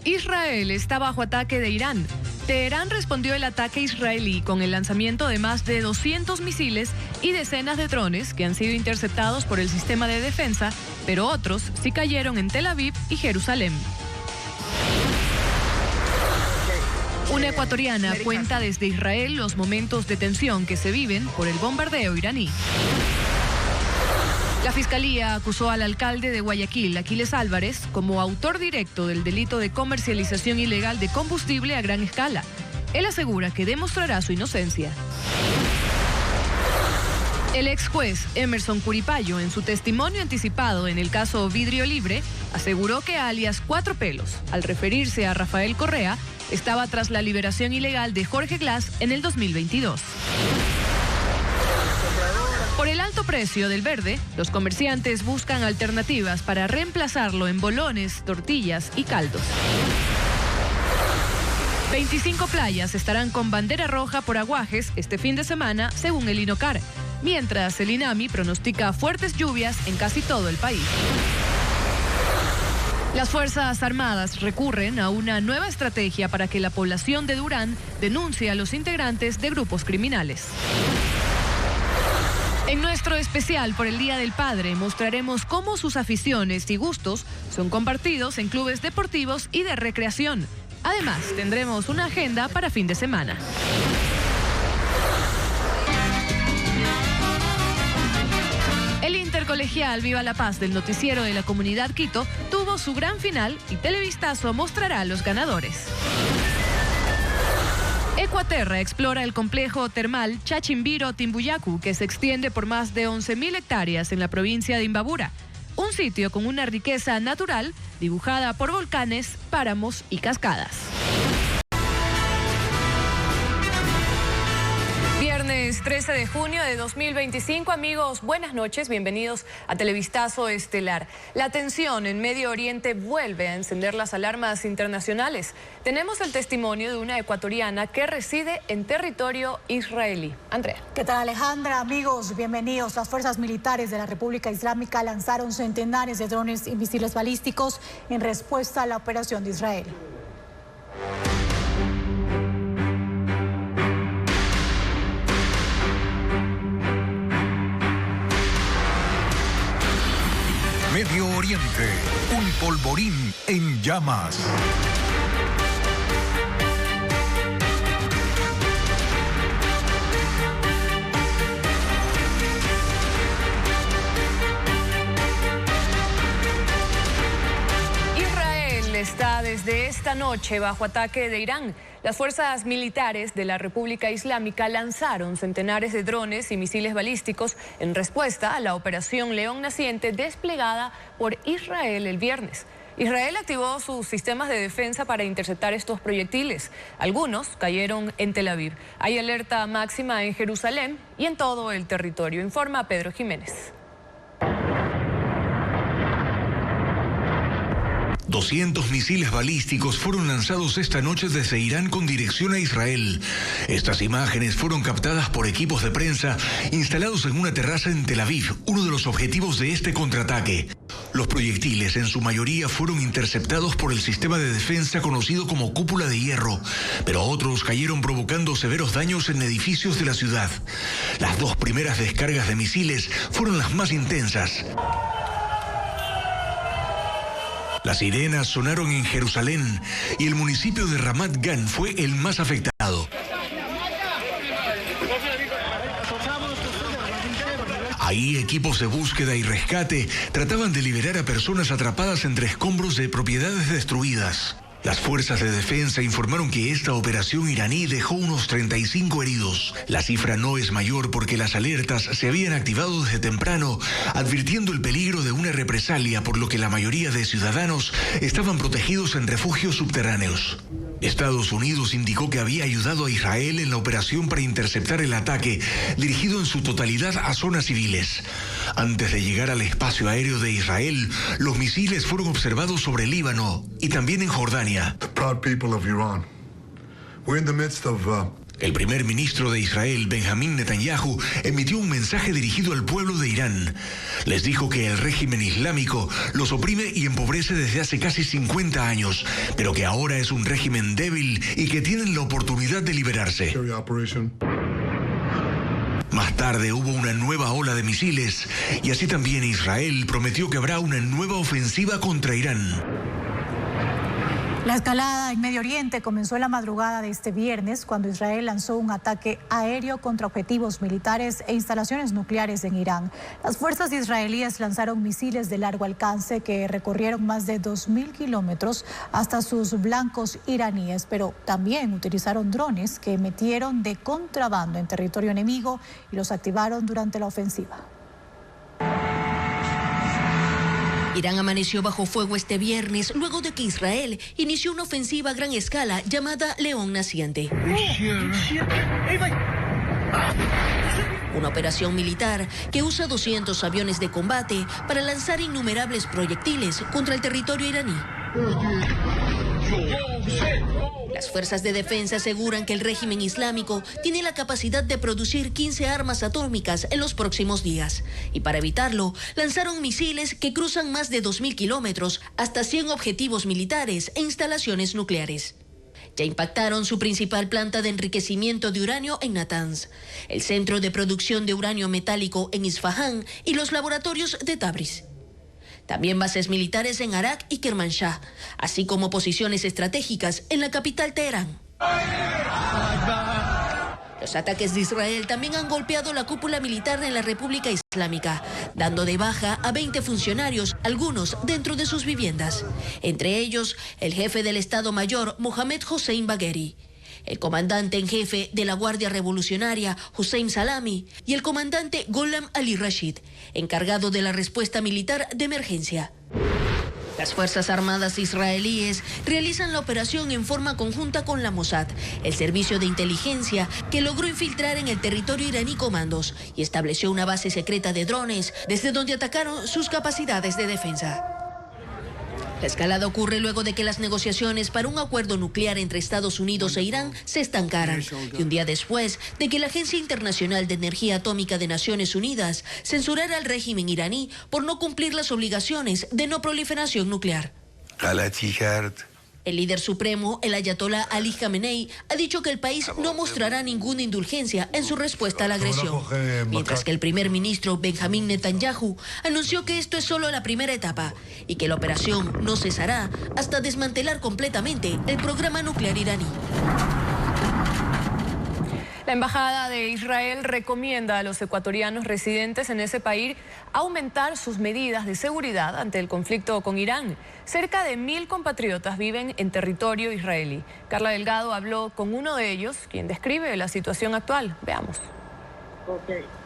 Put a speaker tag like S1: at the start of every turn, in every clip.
S1: Israel está bajo ataque de Irán. Teherán respondió el ataque israelí con el lanzamiento de más de 200 misiles y decenas de drones que han sido interceptados por el sistema de defensa, pero otros sí cayeron en Tel Aviv y Jerusalén. Una ecuatoriana cuenta desde Israel los momentos de tensión que se viven por el bombardeo iraní. La Fiscalía acusó al alcalde de Guayaquil, Aquiles Álvarez, como autor directo del delito de comercialización ilegal de combustible a gran escala. Él asegura que demostrará su inocencia. El ex juez Emerson Curipayo, en su testimonio anticipado en el caso Vidrio Libre, aseguró que alias Cuatro Pelos, al referirse a Rafael Correa, estaba tras la liberación ilegal de Jorge Glass en el 2022. Por el alto precio del verde, los comerciantes buscan alternativas para reemplazarlo en bolones, tortillas y caldos. 25 playas estarán con bandera roja por aguajes este fin de semana, según el INOCAR, mientras el INAMI pronostica fuertes lluvias en casi todo el país. Las Fuerzas Armadas recurren a una nueva estrategia para que la población de Durán denuncie a los integrantes de grupos criminales. En nuestro especial por el Día del Padre mostraremos cómo sus aficiones y gustos son compartidos en clubes deportivos y de recreación. Además, tendremos una agenda para fin de semana. El Intercolegial Viva la Paz del noticiero de la Comunidad Quito tuvo su gran final y Televistazo mostrará a los ganadores. Ecuaterra explora el complejo termal Chachimbiro-Timbuyacu, que se extiende por más de 11.000 hectáreas en la provincia de Imbabura. Un sitio con una riqueza natural dibujada por volcanes, páramos y cascadas. Viernes 13 de junio de 2025, amigos, buenas noches, bienvenidos a Televistazo Estelar. La tensión en Medio Oriente vuelve a encender las alarmas internacionales. Tenemos el testimonio de una ecuatoriana que reside en territorio israelí. Andrea.
S2: ¿Qué tal, Alejandra? Amigos, bienvenidos. Las fuerzas militares de la República Islámica lanzaron centenares de drones y misiles balísticos en respuesta a la operación de Israel.
S3: Medio Oriente, un polvorín en llamas.
S1: Israel está desde esta noche bajo ataque de Irán. Las fuerzas militares de la República Islámica lanzaron centenares de drones y misiles balísticos en respuesta a la operación León Naciente desplegada por Israel el viernes. Israel activó sus sistemas de defensa para interceptar estos proyectiles. Algunos cayeron en Tel Aviv. Hay alerta máxima en Jerusalén y en todo el territorio, informa Pedro Jiménez.
S4: 200 misiles balísticos fueron lanzados esta noche desde Irán con dirección a Israel. Estas imágenes fueron captadas por equipos de prensa instalados en una terraza en Tel Aviv, uno de los objetivos de este contraataque. Los proyectiles en su mayoría fueron interceptados por el sistema de defensa conocido como Cúpula de Hierro, pero otros cayeron provocando severos daños en edificios de la ciudad. Las dos primeras descargas de misiles fueron las más intensas. Las sirenas sonaron en Jerusalén y el municipio de Ramat Gan fue el más afectado. Ahí equipos de búsqueda y rescate trataban de liberar a personas atrapadas entre escombros de propiedades destruidas. Las fuerzas de defensa informaron que esta operación iraní dejó unos 35 heridos. La cifra no es mayor porque las alertas se habían activado desde temprano, advirtiendo el peligro de una represalia, por lo que la mayoría de ciudadanos estaban protegidos en refugios subterráneos. Estados Unidos indicó que había ayudado a Israel en la operación para interceptar el ataque, dirigido en su totalidad a zonas civiles. Antes de llegar al espacio aéreo de Israel, los misiles fueron observados sobre Líbano y también en Jordania.
S5: The proud people of Iran. We're in the midst of
S4: El primer ministro de Israel, Benjamín Netanyahu, emitió un mensaje dirigido al pueblo de Irán. Les dijo que el régimen islámico los oprime y empobrece desde hace casi 50 años, pero que ahora es un régimen débil y que tienen la oportunidad de liberarse. Más tarde hubo una nueva ola de misiles y así también Israel prometió que habrá una nueva ofensiva contra Irán.
S2: La escalada en Medio Oriente comenzó en la madrugada de este viernes cuando Israel lanzó un ataque aéreo contra objetivos militares e instalaciones nucleares en Irán. Las fuerzas israelíes lanzaron misiles de largo alcance que recorrieron más de 2.000 kilómetros hasta sus blancos iraníes, pero también utilizaron drones que metieron de contrabando en territorio enemigo y los activaron durante la ofensiva.
S5: Irán amaneció bajo fuego este viernes luego de que Israel inició una ofensiva a gran escala llamada León Naciente. Una operación militar que usa 200 aviones de combate para lanzar innumerables proyectiles contra el territorio iraní. Las fuerzas de defensa aseguran que el régimen islámico tiene la capacidad de producir 15 armas atómicas en los próximos días. Y para evitarlo, lanzaron misiles que cruzan más de 2.000 kilómetros hasta 100 objetivos militares e instalaciones nucleares. Ya impactaron su principal planta de enriquecimiento de uranio en Natanz, el centro de producción de uranio metálico en Isfahán y los laboratorios de Tabriz. También bases militares en Arak y Kermanshah, así como posiciones estratégicas en la capital Teherán. Los ataques de Israel también han golpeado la cúpula militar de la República Islámica, dando de baja a 20 funcionarios, algunos dentro de sus viviendas. Entre ellos, el jefe del Estado Mayor, Mohamed Hossein Bagheri, el comandante en jefe de la Guardia Revolucionaria, Hussein Salami, y el comandante Gholam Ali Rashid, encargado de la respuesta militar de emergencia. Las Fuerzas Armadas israelíes realizan la operación en forma conjunta con la Mossad, el servicio de inteligencia que logró infiltrar en el territorio iraní comandos y estableció una base secreta de drones desde donde atacaron sus capacidades de defensa. La escalada ocurre luego de que las negociaciones para un acuerdo nuclear entre Estados Unidos e Irán se estancaran y un día después de que la Agencia Internacional de Energía Atómica de Naciones Unidas censurara al régimen iraní por no cumplir las obligaciones de no proliferación nuclear. El líder supremo, el ayatolá Ali Khamenei, ha dicho que el país no mostrará ninguna indulgencia en su respuesta a la agresión, mientras que el primer ministro Benjamín Netanyahu anunció que esto es solo la primera etapa y que la operación no cesará hasta desmantelar completamente el programa nuclear iraní.
S1: La Embajada de Israel recomienda a los ecuatorianos residentes en ese país aumentar sus medidas de seguridad ante el conflicto con Irán. Cerca de 1.000 compatriotas viven en territorio israelí. Carla Delgado habló con uno de ellos, quien describe la situación actual. Veamos.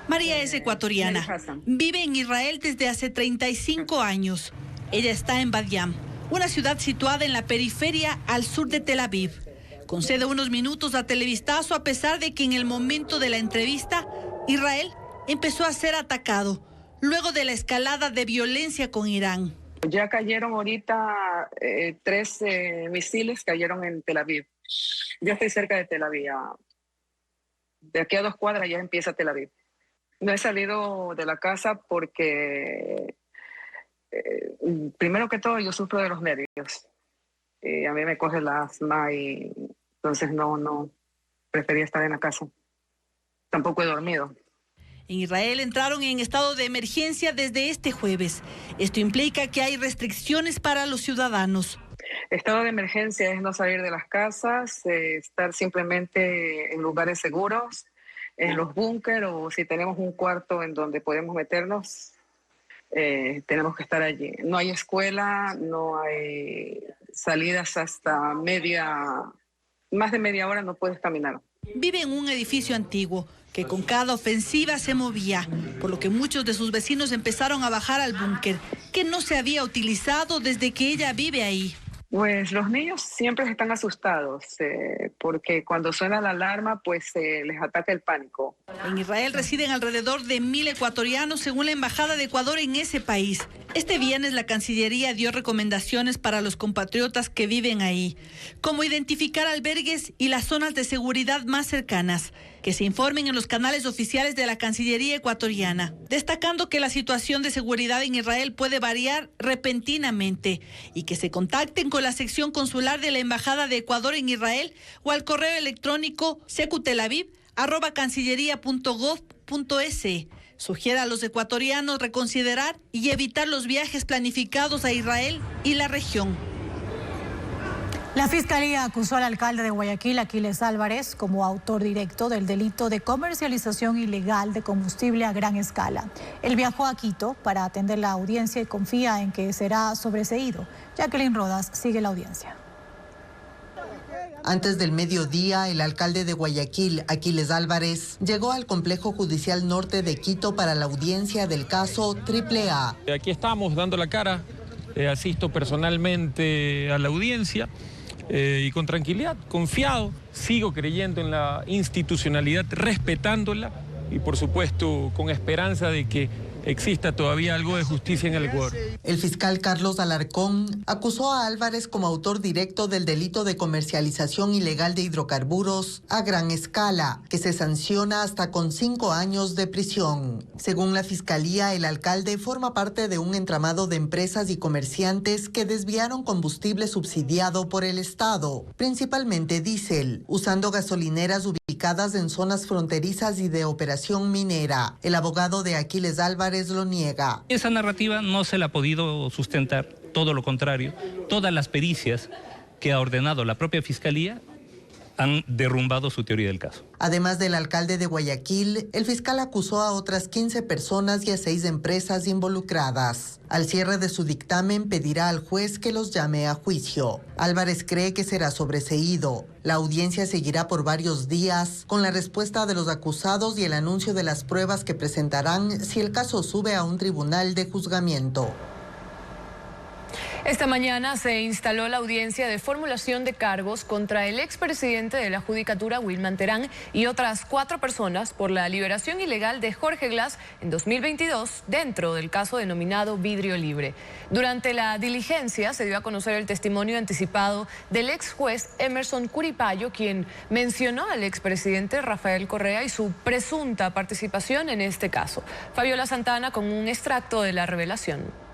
S6: María es ecuatoriana. Vive en Israel desde hace 35 años. Ella está en Bat Yam, una ciudad situada en la periferia al sur de Tel Aviv. Concede unos minutos a Televistazo a pesar de que en el momento de la entrevista, Israel empezó a ser atacado luego de la escalada de violencia con Irán.
S7: Ya cayeron ahorita 3 misiles cayeron en Tel Aviv. Yo estoy cerca de Tel Aviv. De aquí a 2 cuadras ya empieza Tel Aviv. No he salido de la casa porque, primero que todo, yo sufro de los nervios. A mí me coge la asma y entonces no prefería estar en la casa. Tampoco he dormido.
S6: En Israel entraron en estado de emergencia desde este jueves. Esto implica que hay restricciones para los ciudadanos.
S7: Estado de emergencia es no salir de las casas, estar simplemente en lugares seguros, en los búnker o si tenemos un cuarto en donde podemos meternos, tenemos que estar allí. No hay escuela, no hay salidas hasta más de media hora no puedes caminar.
S6: Vive en un edificio antiguo que con cada ofensiva se movía, por lo que muchos de sus vecinos empezaron a bajar al búnker, que no se había utilizado desde que ella vive ahí.
S7: Pues los niños siempre están asustados porque cuando suena la alarma pues les ataca el pánico.
S6: En Israel residen alrededor de 1.000 ecuatorianos según la Embajada de Ecuador en ese país. Este viernes la Cancillería dio recomendaciones para los compatriotas que viven ahí, como identificar albergues y las zonas de seguridad más cercanas, que se informen en los canales oficiales de la Cancillería ecuatoriana, destacando que la situación de seguridad en Israel puede variar repentinamente y que se contacten con la sección consular de la Embajada de Ecuador en Israel o al correo electrónico secutelavib@cancillería.gov.es. Sugiere a los ecuatorianos reconsiderar y evitar los viajes planificados a Israel y la región.
S2: La Fiscalía acusó al alcalde de Guayaquil, Aquiles Álvarez, como autor directo del delito de comercialización ilegal de combustible a gran escala. Él viajó a Quito para atender la audiencia y confía en que será sobreseído. Jacqueline Rodas sigue la audiencia.
S8: Antes del mediodía, el alcalde de Guayaquil, Aquiles Álvarez, llegó al Complejo Judicial Norte de Quito para la audiencia del caso AAA.
S9: Aquí estamos dando la cara, asisto personalmente a la audiencia y con tranquilidad, confiado, sigo creyendo en la institucionalidad, respetándola y por supuesto con esperanza de que exista todavía algo de justicia en el Ecuador.
S8: El fiscal Carlos Alarcón acusó a Álvarez como autor directo del delito de comercialización ilegal de hidrocarburos a gran escala, que se sanciona hasta con 5 años de prisión. Según la fiscalía, el alcalde forma parte de un entramado de empresas y comerciantes que desviaron combustible subsidiado por el Estado, principalmente diésel, usando gasolineras ubicadas en zonas fronterizas y de operación minera. El abogado de Aquiles Álvarez lo niega.
S10: Esa narrativa no se la ha podido sustentar, todo lo contrario. Todas las pericias que ha ordenado la propia Fiscalía han derrumbado su teoría del caso.
S8: Además del alcalde de Guayaquil, el fiscal acusó a otras 15 personas y a 6 empresas involucradas. Al cierre de su dictamen pedirá al juez que los llame a juicio. Álvarez cree que será sobreseído. La audiencia seguirá por varios días con la respuesta de los acusados y el anuncio de las pruebas que presentarán si el caso sube a un tribunal de juzgamiento.
S1: Esta mañana se instaló la audiencia de formulación de cargos contra el expresidente de la Judicatura, Wilman Terán, y otras 4 personas por la liberación ilegal de Jorge Glass en 2022 dentro del caso denominado Vidrio Libre. Durante la diligencia se dio a conocer el testimonio anticipado del ex juez Emerson Curipayo, quien mencionó al expresidente Rafael Correa y su presunta participación en este caso. Fabiola Santana con un extracto de la revelación.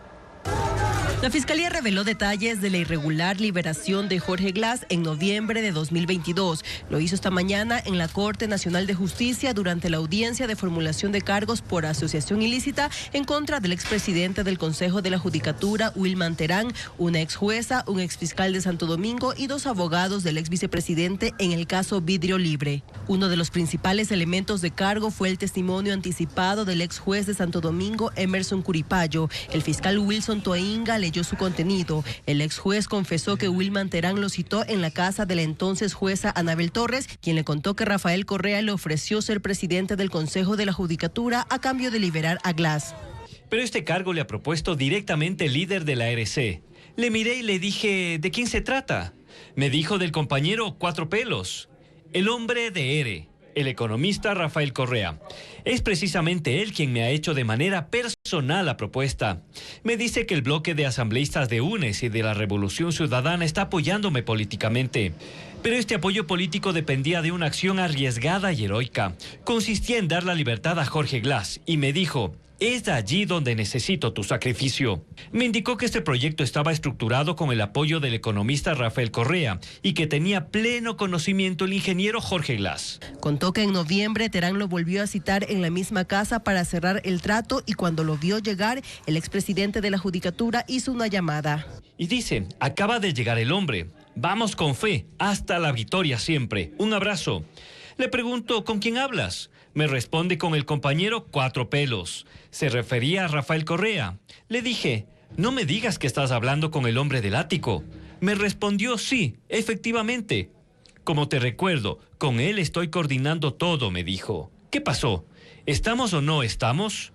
S11: La Fiscalía reveló detalles de la irregular liberación de Jorge Glass en noviembre de 2022. Lo hizo esta mañana en la Corte Nacional de Justicia durante la audiencia de formulación de cargos por asociación ilícita en contra del expresidente del Consejo de la Judicatura, Wilman Terán, una ex jueza, un exfiscal de Santo Domingo y 2 abogados del ex vicepresidente en el caso Vidrio Libre. Uno de los principales elementos de cargo fue el testimonio anticipado del ex juez de Santo Domingo, Emerson Curipayo. El fiscal Wilson Toinga leyó su contenido. El ex juez confesó que Wilman Terán lo citó en la casa de la entonces jueza Anabel Torres, quien le contó que Rafael Correa le ofreció ser presidente del Consejo de la Judicatura a cambio de liberar a Glass.
S12: Pero este cargo le ha propuesto directamente el líder de la ARC. Le miré y le dije, ¿de quién se trata? Me dijo del compañero Cuatro Pelos, el hombre de ERE, el economista Rafael Correa. Es precisamente él quien me ha hecho de manera personal la propuesta. Me dice que el bloque de asambleístas de UNES y de la Revolución Ciudadana está apoyándome políticamente. Pero este apoyo político dependía de una acción arriesgada y heroica. Consistía en dar la libertad a Jorge Glass y me dijo, es allí donde necesito tu sacrificio. Me indicó que este proyecto estaba estructurado con el apoyo del economista Rafael Correa y que tenía pleno conocimiento el ingeniero Jorge Glass.
S11: Contó que en noviembre Terán lo volvió a citar en la misma casa para cerrar el trato y cuando lo vio llegar, el expresidente de la Judicatura hizo una llamada.
S12: Y dice, acaba de llegar el hombre. Vamos con fe, hasta la victoria siempre. Un abrazo. Le pregunto, ¿con quién hablas? Me responde con el compañero Cuatro Pelos. Se refería a Rafael Correa. Le dije, no me digas que estás hablando con el hombre del ático. Me respondió, sí, efectivamente. Como te recuerdo, con él estoy coordinando todo, me dijo. ¿Qué pasó? ¿Estamos o no estamos?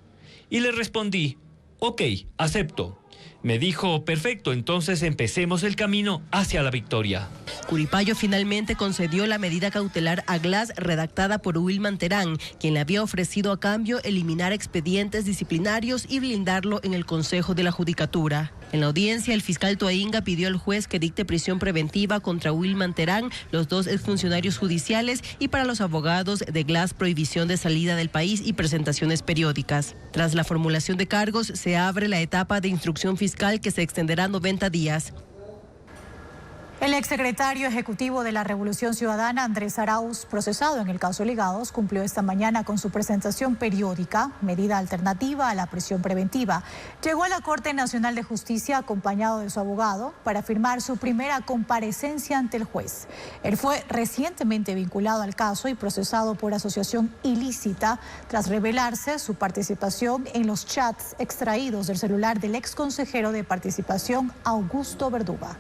S12: Y le respondí, ok, acepto. Me dijo, perfecto, entonces empecemos el camino hacia la victoria.
S11: Curipayo finalmente concedió la medida cautelar a Glass redactada por Wilman Terán, quien le había ofrecido a cambio eliminar expedientes disciplinarios y blindarlo en el Consejo de la Judicatura. En la audiencia, el fiscal Toainga pidió al juez que dicte prisión preventiva contra Wilman Terán, los dos exfuncionarios judiciales, y para los abogados de Glass prohibición de salida del país y presentaciones periódicas. Tras la formulación de cargos, se abre la etapa de instrucción fiscal que se extenderá 90 días.
S2: El exsecretario ejecutivo de la Revolución Ciudadana, Andrés Arauz, procesado en el caso Ligados, cumplió esta mañana con su presentación periódica, medida alternativa a la prisión preventiva. Llegó a la Corte Nacional de Justicia acompañado de su abogado para firmar su primera comparecencia ante el juez. Él fue recientemente vinculado al caso y procesado por asociación ilícita tras revelarse su participación en los chats extraídos del celular del exconsejero de Participación, Augusto Verduga.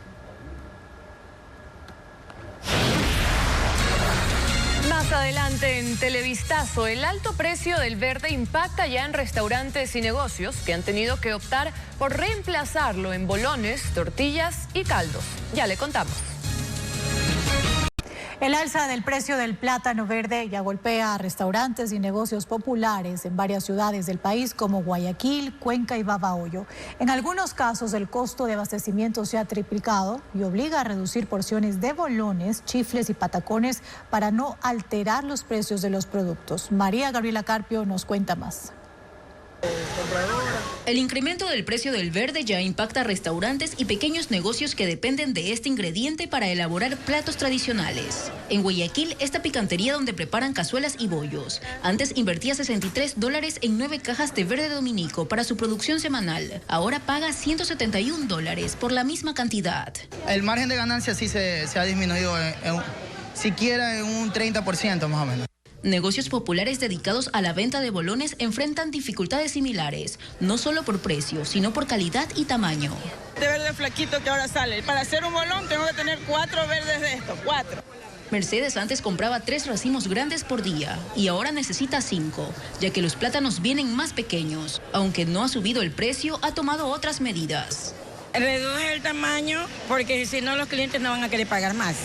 S1: Más adelante en Televistazo, el alto precio del verde impacta ya en restaurantes y negocios que han tenido que optar por reemplazarlo en bolones, tortillas y caldos. Ya le contamos.
S2: El alza del precio del plátano verde ya golpea a restaurantes y negocios populares en varias ciudades del país como Guayaquil, Cuenca y Babahoyo. En algunos casos el costo de abastecimiento se ha triplicado y obliga a reducir porciones de bolones, chifles y patacones para no alterar los precios de los productos. María Gabriela Carpio nos cuenta más.
S13: El incremento del precio del verde ya impacta a restaurantes y pequeños negocios que dependen de este ingrediente para elaborar platos tradicionales. En Guayaquil, esta picantería donde preparan cazuelas y bollos, antes invertía $63 en 9 cajas de verde dominico para su producción semanal. Ahora paga $171 por la misma cantidad.
S14: El margen de ganancia sí se ha disminuido siquiera en un 30% más o menos.
S13: Negocios populares dedicados a la venta de bolones enfrentan dificultades similares, no solo por precio, sino por calidad y tamaño.
S15: Este verde flaquito que ahora sale, para hacer un bolón tengo que tener 4 verdes de estos, 4.
S13: Mercedes antes compraba 3 racimos grandes por día y ahora necesita 5, ya que los plátanos vienen más pequeños. Aunque no ha subido el precio, ha tomado otras medidas.
S15: Reduje el tamaño porque si no los clientes no van a querer pagar más.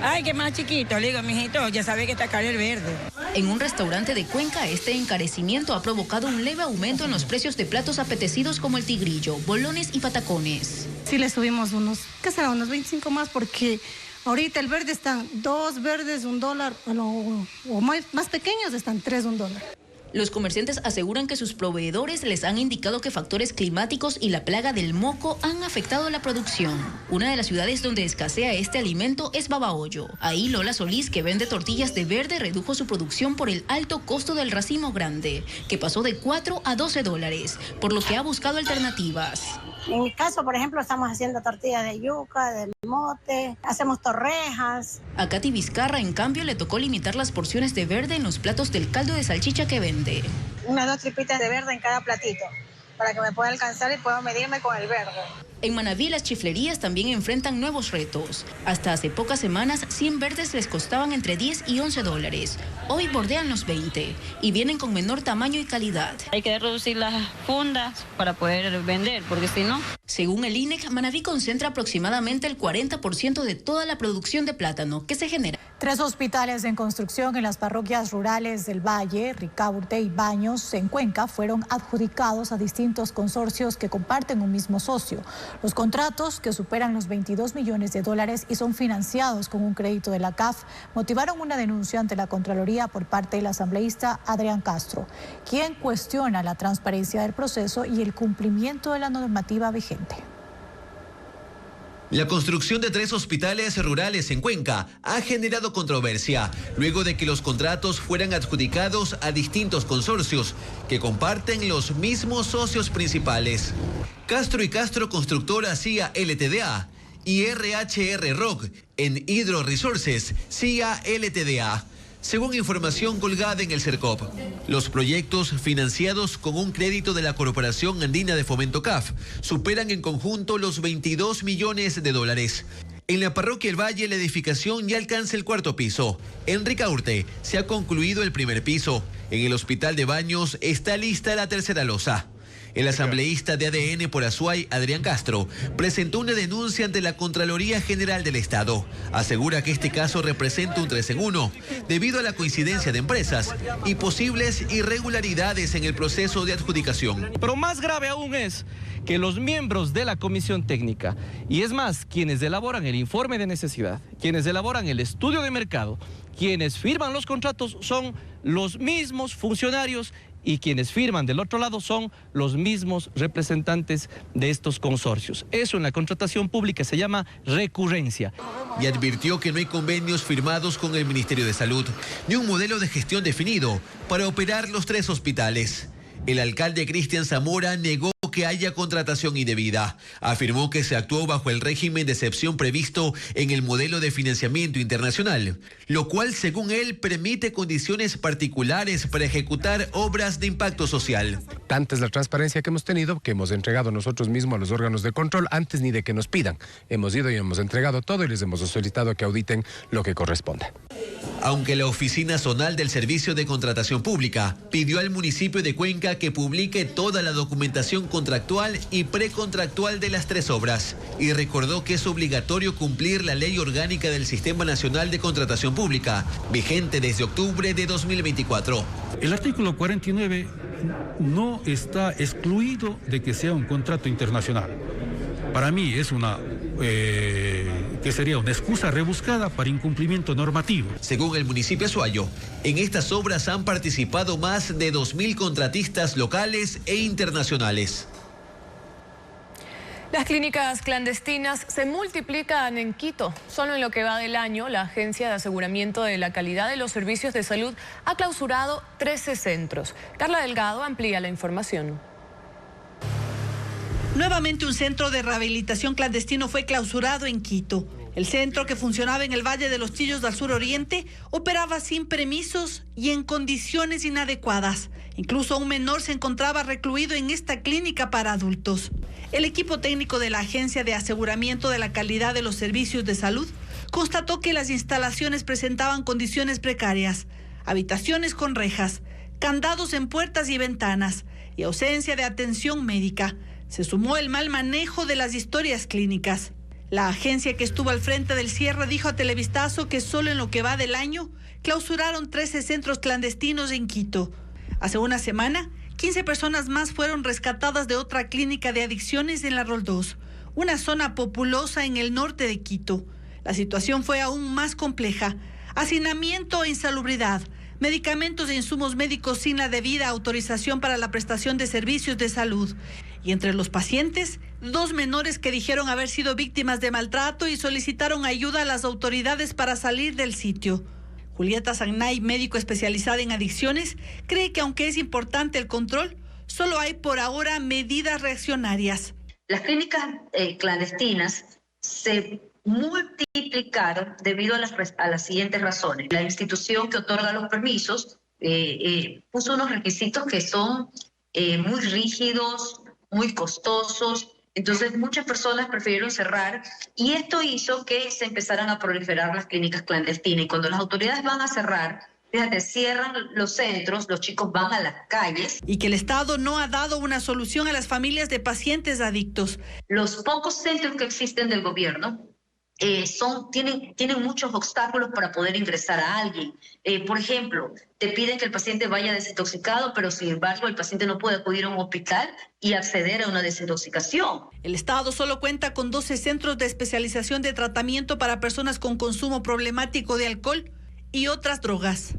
S15: Ay, que más chiquito, le digo, mijito, ya sabe que está caro el verde.
S13: En un restaurante de Cuenca, este encarecimiento ha provocado un leve aumento en los precios de platos apetecidos como el tigrillo, bolones y patacones.
S16: Sí le subimos unos 25 más porque ahorita el verde están 2 verdes $1 o más pequeños están 3 $1.
S13: Los comerciantes aseguran que sus proveedores les han indicado que factores climáticos y la plaga del moco han afectado la producción. Una de las ciudades donde escasea este alimento es Babahoyo. Ahí Lola Solís, que vende tortillas de verde, redujo su producción por el alto costo del racimo grande, que pasó de $4 a $12, por lo que ha buscado alternativas.
S17: En mi caso, por ejemplo, estamos haciendo tortillas de yuca, de mote, hacemos torrejas.
S13: A Katy Vizcarra, en cambio, le tocó limitar las porciones de verde en los platos del caldo de salchicha que vende.
S17: Unas 2 tripitas de verde en cada platito, para que me pueda alcanzar y pueda medirme con el verde.
S13: En Manabí, las chiflerías también enfrentan nuevos retos. Hasta hace pocas semanas, 100 verdes les costaban entre $10 y $11. Hoy bordean los 20 y vienen con menor tamaño y calidad.
S18: Hay que reducir las fundas para poder vender, porque si no...
S13: Según el INEC, Manabí concentra aproximadamente el 40% de toda la producción de plátano que se genera.
S2: 3 hospitales en construcción en las parroquias rurales del Valle, Ricaurte y Baños, en Cuenca, fueron adjudicados a distintos consorcios que comparten un mismo socio. Los contratos, que superan los $22 millones y son financiados con un crédito de la CAF, motivaron una denuncia ante la Contraloría por parte del asambleísta Adrián Castro, quien cuestiona la transparencia del proceso y el cumplimiento de la normativa vigente.
S19: La construcción de 3 hospitales rurales en Cuenca ha generado controversia, luego de que los contratos fueran adjudicados a distintos consorcios que comparten los mismos socios principales. Castro y Castro Constructora CIA LTDA y RHR Rock en Hydro Resources CIA LTDA. Según información colgada en el CERCOP, los proyectos financiados con un crédito de la Corporación Andina de Fomento CAF superan en conjunto los $22 millones. En la parroquia El Valle, la edificación ya alcanza el 4º piso. En Ricaurte se ha concluido el 1er piso. En el hospital de Baños está lista la 3ª losa. El asambleísta de ADN por Azuay, Adrián Castro, presentó una denuncia ante la Contraloría General del Estado. Asegura que este caso representa un 3 en 1, debido a la coincidencia de empresas y posibles irregularidades en el proceso de adjudicación.
S20: Pero más grave aún es que los miembros de la comisión técnica, y es más, quienes elaboran el informe de necesidad, quienes elaboran el estudio de mercado, quienes firman los contratos son los mismos funcionarios y quienes firman del otro lado son los mismos representantes de estos consorcios. Eso en la contratación pública se llama recurrencia.
S19: Y advirtió que no hay convenios firmados con el Ministerio de Salud, ni un modelo de gestión definido para operar los 3 hospitales. El alcalde Cristian Zamora negó que haya contratación indebida. Afirmó que se actuó bajo el régimen de excepción previsto en el modelo de financiamiento internacional, lo cual, según él, permite condiciones particulares para ejecutar obras de impacto social.
S21: Tanta es la transparencia que hemos tenido, que hemos entregado nosotros mismos a los órganos de control antes ni de que nos pidan. Hemos ido y hemos entregado todo y les hemos solicitado que auditen lo que corresponda.
S19: Aunque la Oficina Zonal del Servicio de Contratación Pública pidió al municipio de Cuenca que publique toda la documentación contractual y precontractual de las 3 obras y recordó que es obligatorio cumplir la Ley Orgánica del Sistema Nacional de Contratación Pública, vigente desde octubre de 2024.
S22: El artículo 49 no está excluido de que sea un contrato internacional. Para mí es que sería una excusa rebuscada para incumplimiento normativo.
S19: Según el municipio Azuayo, en estas obras han participado más de 2.000 contratistas locales e internacionales.
S1: Las clínicas clandestinas se multiplican en Quito. Solo en lo que va del año, la Agencia de Aseguramiento de la Calidad de los Servicios de Salud ha clausurado 13 centros. Carla Delgado amplía la información.
S6: Nuevamente un centro de rehabilitación clandestino fue clausurado en Quito. El centro, que funcionaba en el Valle de los Chillos del Sur Oriente, operaba sin permisos y en condiciones inadecuadas. Incluso un menor se encontraba recluido en esta clínica para adultos. El equipo técnico de la Agencia de Aseguramiento de la Calidad de los Servicios de Salud constató que las instalaciones presentaban condiciones precarias, habitaciones con rejas, candados en puertas y ventanas y ausencia de atención médica. Se sumó el mal manejo de las historias clínicas. La agencia, que estuvo al frente del cierre, dijo a Televistazo que solo en lo que va del año clausuraron 13 centros clandestinos en Quito. Hace una semana, 15 personas más fueron rescatadas de otra clínica de adicciones en La Roldós, una zona populosa en el norte de Quito. La situación fue aún más compleja. Hacinamiento e insalubridad, medicamentos e insumos médicos sin la debida autorización para la prestación de servicios de salud. Y entre los pacientes, 2 menores que dijeron haber sido víctimas de maltrato y solicitaron ayuda a las autoridades para salir del sitio. Julieta Sagnay, médico especializada en adicciones, cree que aunque es importante el control, solo hay por ahora medidas reaccionarias.
S23: Las clínicas clandestinas se multiplicaron debido a las siguientes razones. La institución que otorga los permisos puso unos requisitos que son muy rígidos, muy costosos. Entonces muchas personas prefirieron cerrar y esto hizo que se empezaran a proliferar las clínicas clandestinas. Y cuando las autoridades van a cerrar, fíjate, cierran los centros, los chicos van a las calles.
S6: Y que el Estado no ha dado una solución a las familias de pacientes adictos.
S23: Los pocos centros que existen del gobierno tienen muchos obstáculos para poder ingresar a alguien. Por ejemplo, te piden que el paciente vaya desintoxicado, pero sin embargo el paciente no puede acudir a un hospital y acceder a una desintoxicación.
S6: El Estado solo cuenta con 12 centros de especialización de tratamiento para personas con consumo problemático de alcohol y otras drogas.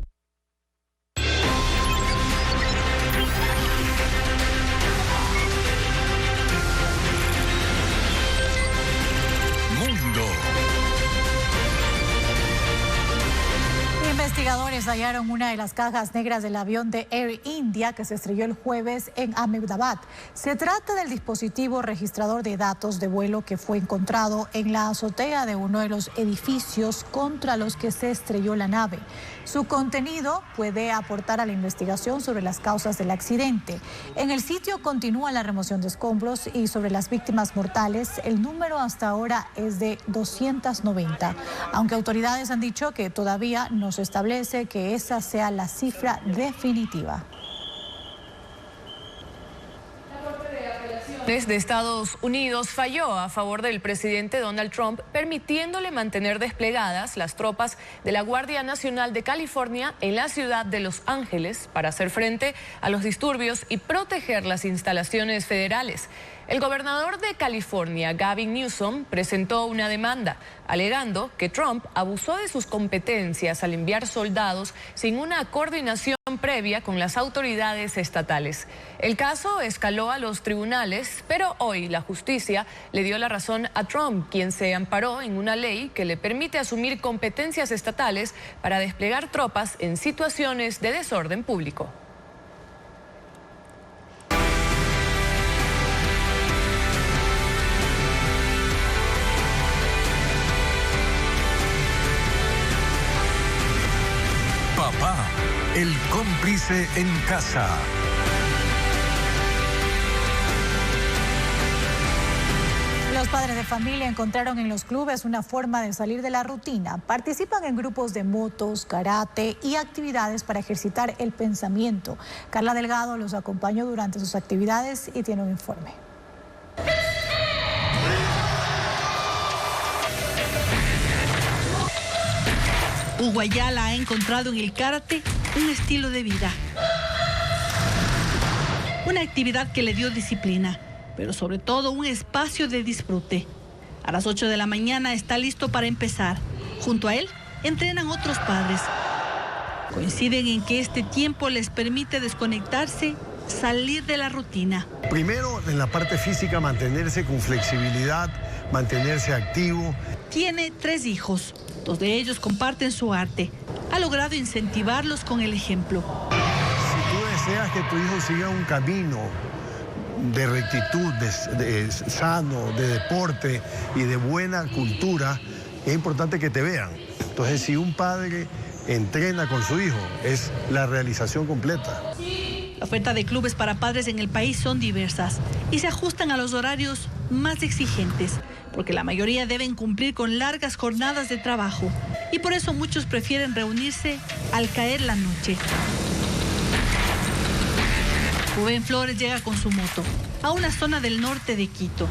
S2: Investigadores hallaron una de las cajas negras del avión de Air India que se estrelló el jueves en Ahmedabad. Se trata del dispositivo registrador de datos de vuelo que fue encontrado en la azotea de uno de los edificios contra los que se estrelló la nave. Su contenido puede aportar a la investigación sobre las causas del accidente. En el sitio continúa la remoción de escombros y sobre las víctimas mortales, el número hasta ahora es de 290, aunque autoridades han dicho que todavía no se establece que esa sea la cifra definitiva.
S1: De Estados Unidos falló a favor del presidente Donald Trump, permitiéndole mantener desplegadas las tropas de la Guardia Nacional de California en la ciudad de Los Ángeles para hacer frente a los disturbios y proteger las instalaciones federales. El gobernador de California, Gavin Newsom, presentó una demanda, alegando que Trump abusó de sus competencias al enviar soldados sin una coordinación previa con las autoridades estatales. El caso escaló a los tribunales, pero hoy la justicia le dio la razón a Trump, quien se amparó en una ley que le permite asumir competencias estatales para desplegar tropas en situaciones de desorden público.
S3: Papá, el cómplice en casa.
S2: Los padres de familia encontraron en los clubes una forma de salir de la rutina. Participan en grupos de motos, karate y actividades para ejercitar el pensamiento. Carla Delgado los acompañó durante sus actividades y tiene un informe.
S6: Hugo Ayala ha encontrado en el karate un estilo de vida. Una actividad que le dio disciplina, pero sobre todo un espacio de disfrute. A las 8 de la mañana está listo para empezar. Junto a él entrenan otros padres. Coinciden en que este tiempo les permite desconectarse, salir de la rutina.
S4: Primero, en la parte física, mantenerse con flexibilidad, mantenerse activo.
S6: Tiene 3 hijos. 2 de ellos comparten su arte. Ha logrado incentivarlos con el ejemplo.
S4: Si tú deseas que tu hijo siga un camino de rectitud, de sano, de deporte y de buena cultura, es importante que te vean. Entonces, si un padre entrena con su hijo, es la realización completa.
S6: La oferta de clubes para padres en el país son diversas y se ajustan a los horarios más exigentes, porque la mayoría deben cumplir con largas jornadas de trabajo y por eso muchos prefieren reunirse al caer la noche. Rubén Flores llega con su moto a una zona del norte de Quito.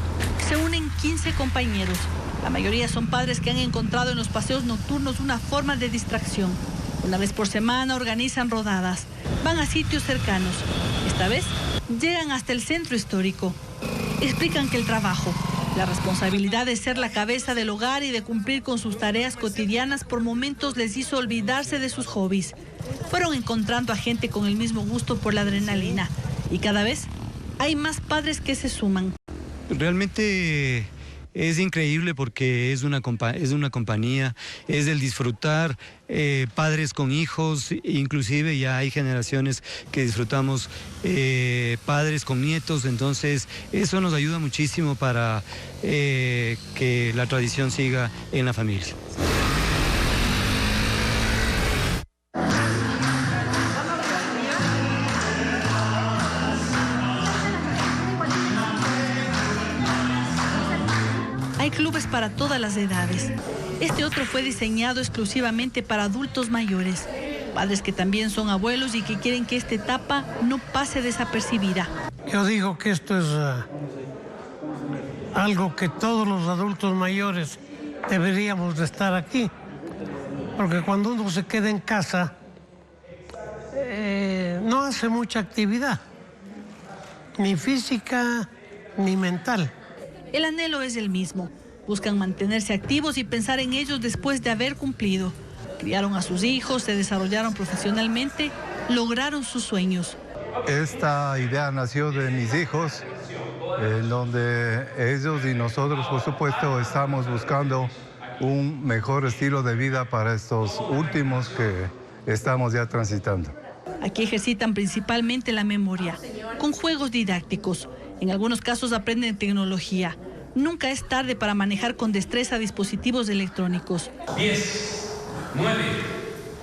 S6: Se unen 15 compañeros. La mayoría son padres que han encontrado en los paseos nocturnos una forma de distracción. Una vez por semana organizan rodadas. Van a sitios cercanos. Esta vez llegan hasta el centro histórico. Explican que el trabajo, la responsabilidad de ser la cabeza del hogar y de cumplir con sus tareas cotidianas por momentos les hizo olvidarse de sus hobbies. Fueron encontrando a gente con el mismo gusto por la adrenalina y cada vez hay más padres que se suman.
S5: Realmente es increíble porque es una compañía, es el disfrutar, padres con hijos, inclusive ya hay generaciones que disfrutamos padres con nietos, entonces eso nos ayuda muchísimo para que la tradición siga en la familia.
S6: Hay clubes para todas las edades. Este otro fue diseñado exclusivamente para adultos mayores, padres que también son abuelos y que quieren que esta etapa no pase desapercibida.
S24: Yo digo que esto es algo que todos los adultos mayores deberíamos de estar aquí, porque cuando uno se queda en casa no hace mucha actividad, ni física ni mental.
S6: El anhelo es el mismo. Buscan mantenerse activos y pensar en ellos después de haber cumplido. Criaron a sus hijos, se desarrollaron profesionalmente, lograron sus sueños.
S25: Esta idea nació de mis hijos, en donde ellos y nosotros, por supuesto, estamos buscando un mejor estilo de vida para estos últimos que estamos ya transitando.
S6: Aquí ejercitan principalmente la memoria, con juegos didácticos. En algunos casos aprenden tecnología. Nunca es tarde para manejar con destreza dispositivos electrónicos.
S9: 10, 9,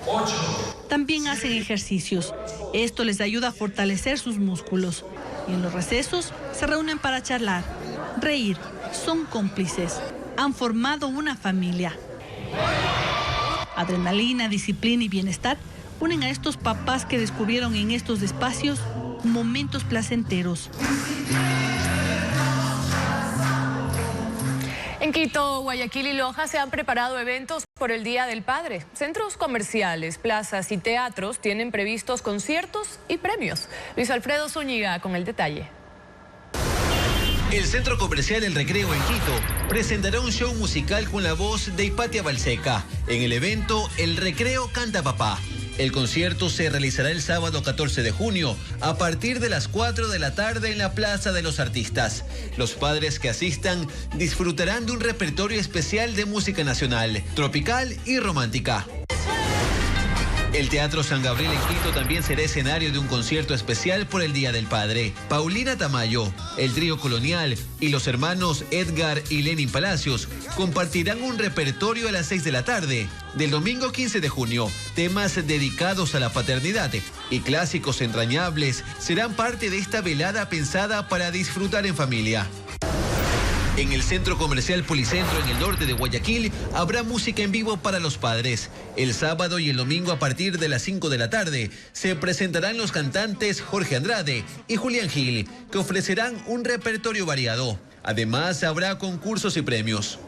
S9: 8.
S6: También hacen ejercicios. Esto les ayuda a fortalecer sus músculos. Y en los recesos se reúnen para charlar, reír. Son cómplices. Han formado una familia. Adrenalina, disciplina y bienestar unen a estos papás que descubrieron en estos espacios momentos placenteros.
S1: En Quito, Guayaquil y Loja se han preparado eventos por el Día del Padre. Centros comerciales, plazas y teatros tienen previstos conciertos y premios. Luis Alfredo Zúñiga con el detalle.
S19: El Centro Comercial El Recreo en Quito presentará un show musical con la voz de Hipatia Balseca. En el evento, El Recreo canta papá. El concierto se realizará el sábado 14 de junio a partir de las 4 de la tarde en la Plaza de los Artistas. Los padres que asistan disfrutarán de un repertorio especial de música nacional, tropical y romántica. El Teatro San Gabriel en Quito también será escenario de un concierto especial por el Día del Padre. Paulina Tamayo, el Trío Colonial y los hermanos Edgar y Lenin Palacios compartirán un repertorio a las 6 de la tarde del domingo 15 de junio. Temas dedicados a la paternidad y clásicos entrañables serán parte de esta velada pensada para disfrutar en familia. En el Centro Comercial Policentro en el norte de Guayaquil habrá música en vivo para los padres. El sábado y el domingo a partir de las 5 de la tarde se presentarán los cantantes Jorge Andrade y Julián Gil, que ofrecerán un repertorio variado. Además habrá concursos y premios.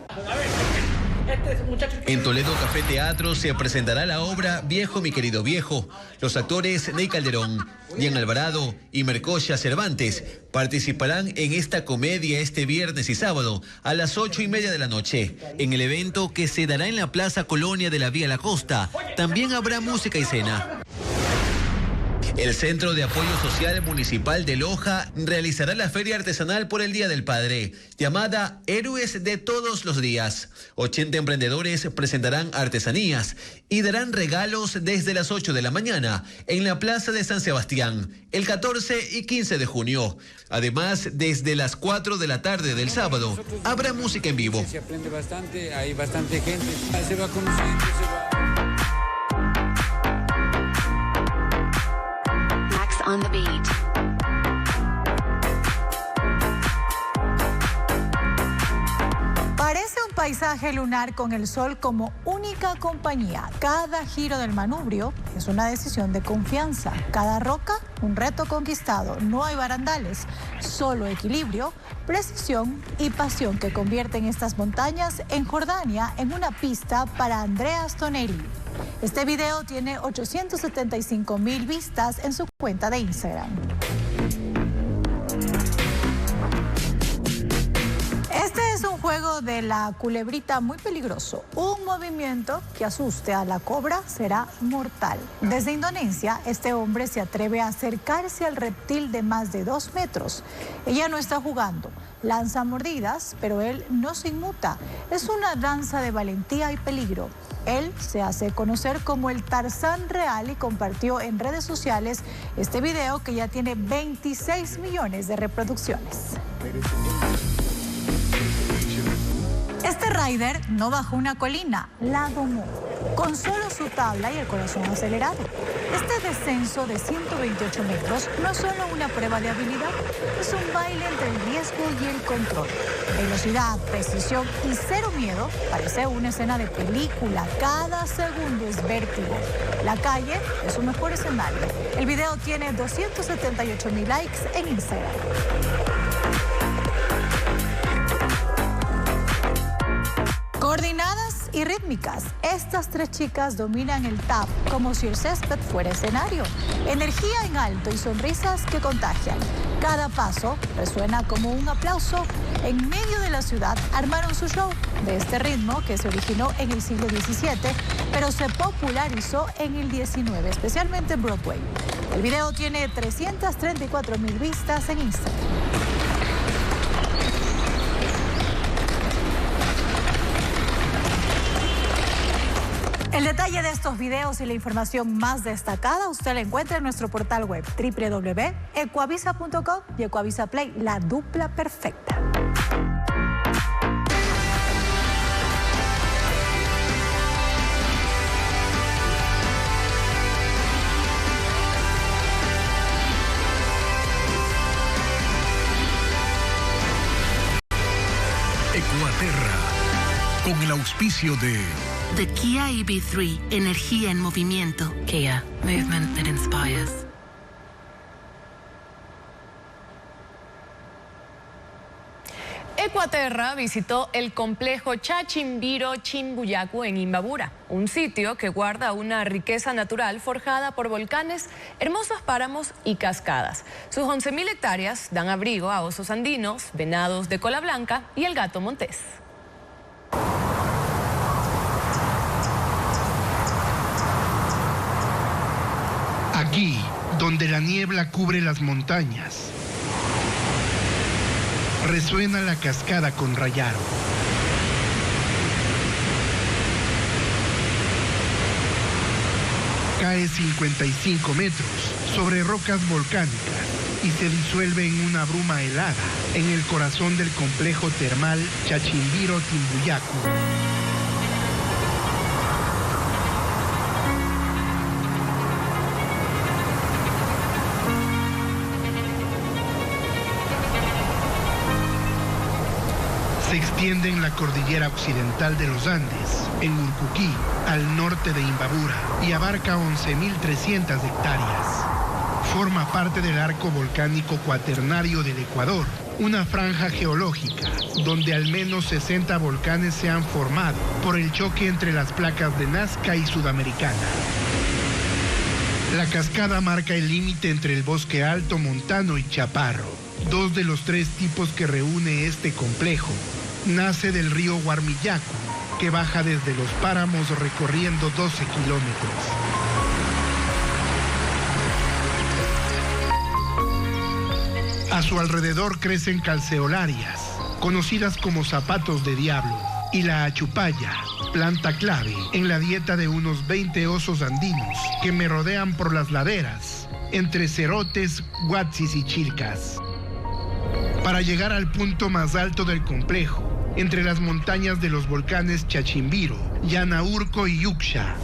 S19: En Toledo Café Teatro se presentará la obra Viejo mi querido viejo. Los actores Ney Calderón, Jean Alvarado y Mercocha Cervantes participarán en esta comedia este viernes y sábado a las 8:30 de la noche. En el evento que se dará en la Plaza Colonia de la Vía La Costa, también habrá música y cena. El Centro de Apoyo Social Municipal de Loja realizará la feria artesanal por el Día del Padre, llamada Héroes de Todos los Días. 80 emprendedores presentarán artesanías y darán regalos desde las 8 de la mañana en la Plaza de San Sebastián, el 14 y 15 de junio. Además, desde las 4 de la tarde del sábado, habrá música en vivo.
S7: Se aprende bastante, hay bastante gente, se va conociendo,
S8: on the beat.
S2: Parece un paisaje lunar con el sol como única compañía. Cada giro del manubrio es una decisión de confianza. Cada roca, un reto conquistado. No hay barandales, solo equilibrio, precisión y pasión que convierten estas montañas en Jordania en una pista para Andreas Tonelli. Este video tiene 875,000 vistas en su cuenta de Instagram. Este es un juego de la culebrita muy peligroso. Un movimiento que asuste a la cobra será mortal. Desde Indonesia, este hombre se atreve a acercarse al reptil de más de 2 metros. Ella no está jugando. Lanza mordidas, pero él no se inmuta. Es una danza de valentía y peligro. Él se hace conocer como el Tarzán Real y compartió en redes sociales este video que ya tiene 26 millones de reproducciones. Este rider no bajó una colina, la domó, con solo su tabla y el corazón acelerado. Este descenso de 128 metros no es solo una prueba de habilidad, es un baile entre el riesgo y el control. Velocidad, precisión y cero miedo, parece una escena de película. Cada segundo es vértigo. La calle es su mejor escenario. El video tiene 278,000 likes en Instagram. Coordinadas y rítmicas, estas 3 chicas dominan el tap como si el césped fuera escenario. Energía en alto y sonrisas que contagian. Cada paso resuena como un aplauso. En medio de la ciudad armaron su show de este ritmo que se originó en el siglo XVII, pero se popularizó en el XIX, especialmente en Broadway. El video tiene 334,000 vistas en Instagram. El detalle de estos videos y la información más destacada usted la encuentra en nuestro portal web www.ecuavisa.com y Ecuavisa Play, la dupla perfecta.
S3: Ecuaterra, con el auspicio de
S10: The Kia EV3, energía en movimiento. Kia, movement that inspires.
S1: Ecuaterra visitó el complejo Chachimbiro Chimbuyacu en Imbabura, un sitio que guarda una riqueza natural forjada por volcanes, hermosos páramos y cascadas. Sus 11.000 hectáreas dan abrigo a osos andinos, venados de cola blanca y el gato montés.
S11: Aquí, donde la niebla cubre las montañas, resuena la cascada con Rayaro. Cae 55 metros sobre rocas volcánicas y se disuelve en una bruma helada en el corazón del complejo termal Chachimbiro Chimbuyacu. Se extiende en la cordillera occidental de los Andes, en Urcuquí, al norte de Imbabura, y abarca 11.300 hectáreas. Forma parte del arco volcánico cuaternario del Ecuador, una franja geológica donde al menos 60 volcanes se han formado por el choque entre las placas de Nazca y Sudamericana. La cascada marca el límite entre el bosque alto montano y chaparro, dos de los tres tipos que reúne este complejo. Nace del río Huarmillacu, que baja desde los páramos recorriendo 12 kilómetros. A su alrededor crecen calceolarias, conocidas como zapatos de diablo, y la achupaya, planta clave en la dieta de unos 20 osos andinos que me rodean por las laderas, entre cerotes, huatzis y chilcas. Para llegar al punto más alto del complejo, entre las montañas de los volcanes Chachimbiro, Yanaurco y Yuxcha,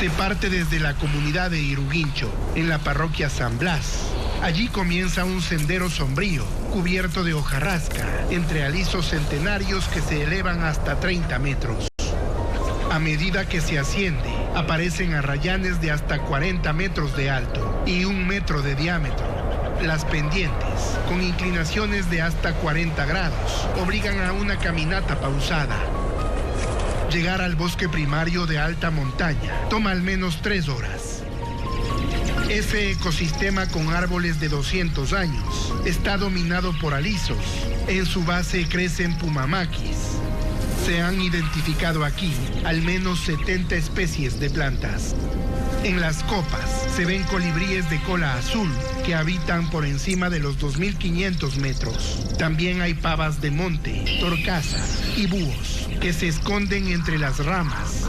S11: se parte desde la comunidad de Iruguincho, en la parroquia San Blas. Allí comienza un sendero sombrío, cubierto de hojarasca, entre alisos centenarios que se elevan hasta 30 metros. A medida que se asciende, aparecen arrayanes de hasta 40 metros de alto y 1 metro de diámetro. Las pendientes, con inclinaciones de hasta 40 grados, obligan a una caminata pausada. Llegar al bosque primario de alta montaña toma al menos 3 horas. Ese ecosistema con árboles de 200 años está dominado por alisos. En su base crecen pumamaquis. Se han identificado aquí al menos 70 especies de plantas. En las copas se ven colibríes de cola azul que habitan por encima de los 2.500 metros. También hay pavas de monte, torcasas y búhos que se esconden entre las ramas.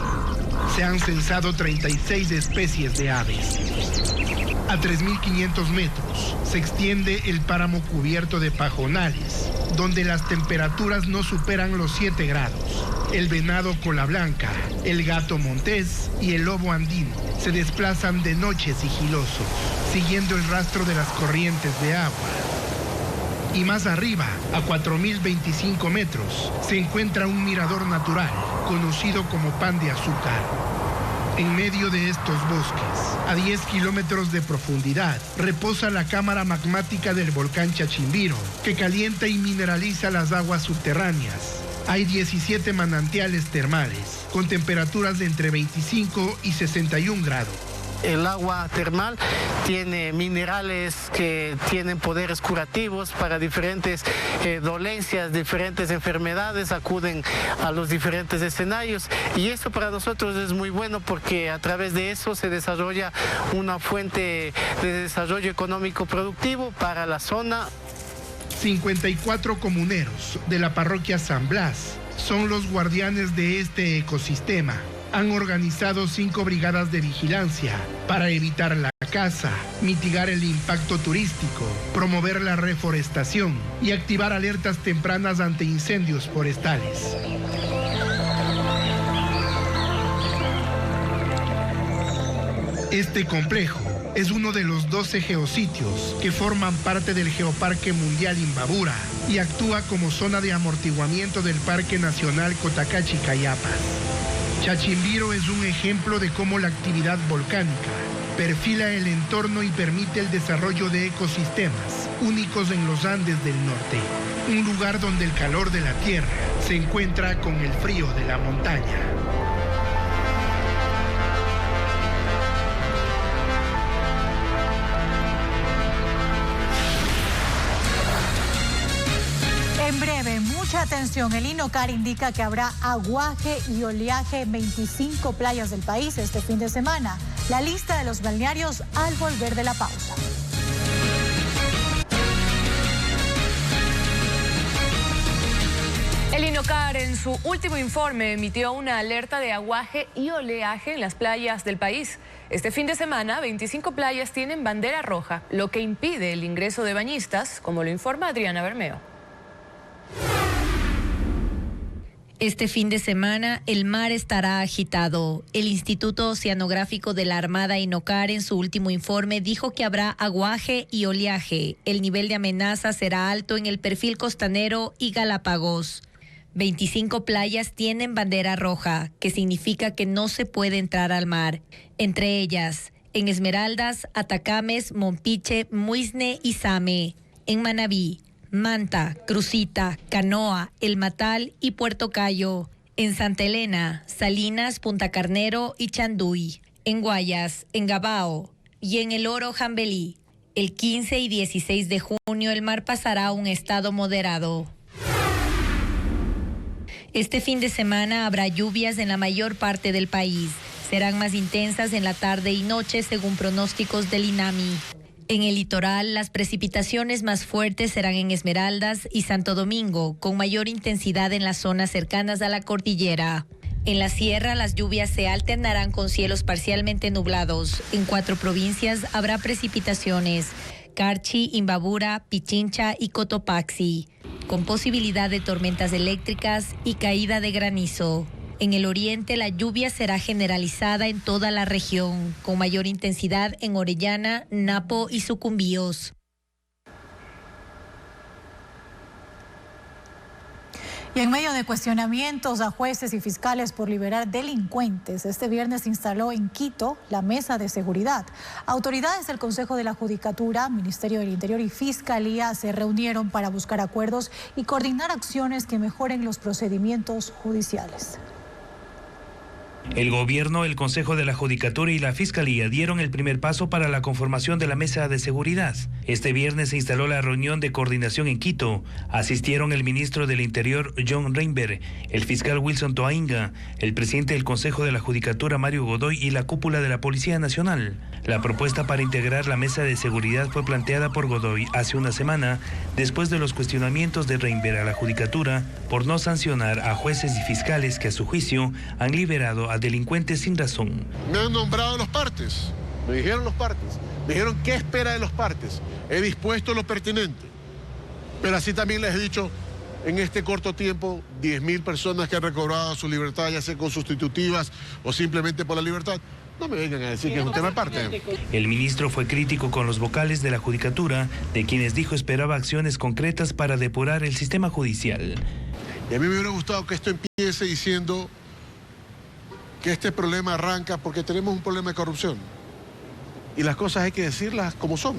S11: Se han censado 36 especies de aves. A 3.500 metros se extiende el páramo cubierto de pajonales, donde las temperaturas no superan los 7 grados. El venado cola blanca, el gato montés y el lobo andino se desplazan de noche sigilosos, siguiendo el rastro de las corrientes de agua. Y más arriba, a 4.025 metros, se encuentra un mirador natural, conocido como Pan de Azúcar. En medio de estos bosques, a 10 kilómetros de profundidad, reposa la cámara magmática del volcán Chachimbiro, que calienta y mineraliza las aguas subterráneas. Hay 17 manantiales termales, con temperaturas de entre 25 y 61 grados.
S12: El agua termal tiene minerales que tienen poderes curativos para diferentes dolencias, diferentes enfermedades, acuden a los diferentes escenarios y eso para nosotros es muy bueno porque a través de eso se desarrolla una fuente de desarrollo económico productivo para la zona.
S11: 54 comuneros de la parroquia San Blas son los guardianes de este ecosistema. Han organizado 5 brigadas de vigilancia para evitar la caza, mitigar el impacto turístico, promover la reforestación y activar alertas tempranas ante incendios forestales. Este complejo es uno de los 12 geositios que forman parte del Geoparque Mundial Imbabura y actúa como zona de amortiguamiento del Parque Nacional Cotacachi-Cayapas. Chachimbiro es un ejemplo de cómo la actividad volcánica perfila el entorno y permite el desarrollo de ecosistemas únicos en los Andes del norte, un lugar donde el calor de la tierra se encuentra con el frío de la montaña.
S2: En breve, mucha atención. El INOCAR indica que habrá aguaje y oleaje en 25 playas del país este fin de semana. La lista de los balnearios al volver de la pausa.
S1: El INOCAR en su último informe emitió una alerta de aguaje y oleaje en las playas del país. Este fin de semana, 25 playas tienen bandera roja, lo que impide el ingreso de bañistas, como lo informa Adriana Bermeo.
S14: Este fin de semana el mar estará agitado. El Instituto Oceanográfico de la Armada INOCAR en su último informe dijo que habrá aguaje y oleaje. El nivel de amenaza será alto en el perfil costanero y Galápagos. 25 playas tienen bandera roja, que significa que no se puede entrar al mar. Entre ellas, en Esmeraldas, Atacames, Mompiche, Muisne y Same. En Manabí, Manta, Crucita, Canoa, El Matal y Puerto Cayo. En Santa Elena, Salinas, Punta Carnero y Chanduy. En Guayas, en Gabao y en El Oro, Jambelí. El 15 y 16 de junio el mar pasará a un estado moderado. Este fin de semana habrá lluvias en la mayor parte del país. Serán más intensas en la tarde y noche según pronósticos del INAMI. En el litoral, las precipitaciones más fuertes serán en Esmeraldas y Santo Domingo, con mayor intensidad en las zonas cercanas a la cordillera. En la sierra, las lluvias se alternarán con cielos parcialmente nublados. En 4 provincias habrá precipitaciones: Carchi, Imbabura, Pichincha y Cotopaxi, con posibilidad de tormentas eléctricas y caída de granizo. En el oriente, la lluvia será generalizada en toda la región, con mayor intensidad en Orellana, Napo y Sucumbíos.
S2: Y en medio de cuestionamientos a jueces y fiscales por liberar delincuentes, este viernes se instaló en Quito la Mesa de Seguridad. Autoridades del Consejo de la Judicatura, Ministerio del Interior y Fiscalía se reunieron para buscar acuerdos y coordinar acciones que mejoren los procedimientos judiciales.
S15: El gobierno, el Consejo de la Judicatura y la Fiscalía dieron el primer paso para la conformación de la Mesa de Seguridad. Este viernes se instaló la reunión de coordinación en Quito. Asistieron el ministro del Interior, John Reinberg, el fiscal Wilson Toainga, el presidente del Consejo de la Judicatura, Mario Godoy, y la cúpula de la Policía Nacional. La propuesta para integrar la Mesa de Seguridad fue planteada por Godoy hace una semana, después de los cuestionamientos de Reinberg a la Judicatura por no sancionar a jueces y fiscales que, a su juicio, han liberado a delincuentes sin razón.
S16: Me han nombrado los partes, me dijeron los partes, me dijeron qué espera de los partes. He dispuesto lo pertinente, pero así también les he dicho, en este corto tiempo, 10.000 personas que han recobrado su libertad, ya sea con sustitutivas o simplemente por la libertad. No me vengan a decir que es un tema aparte.
S15: El ministro fue crítico con los vocales de la Judicatura, de quienes dijo esperaba acciones concretas para depurar el sistema judicial.
S16: Y a mí me hubiera gustado que esto empiece diciendo que este problema arranca porque tenemos un problema de corrupción. Y las cosas hay que decirlas como son.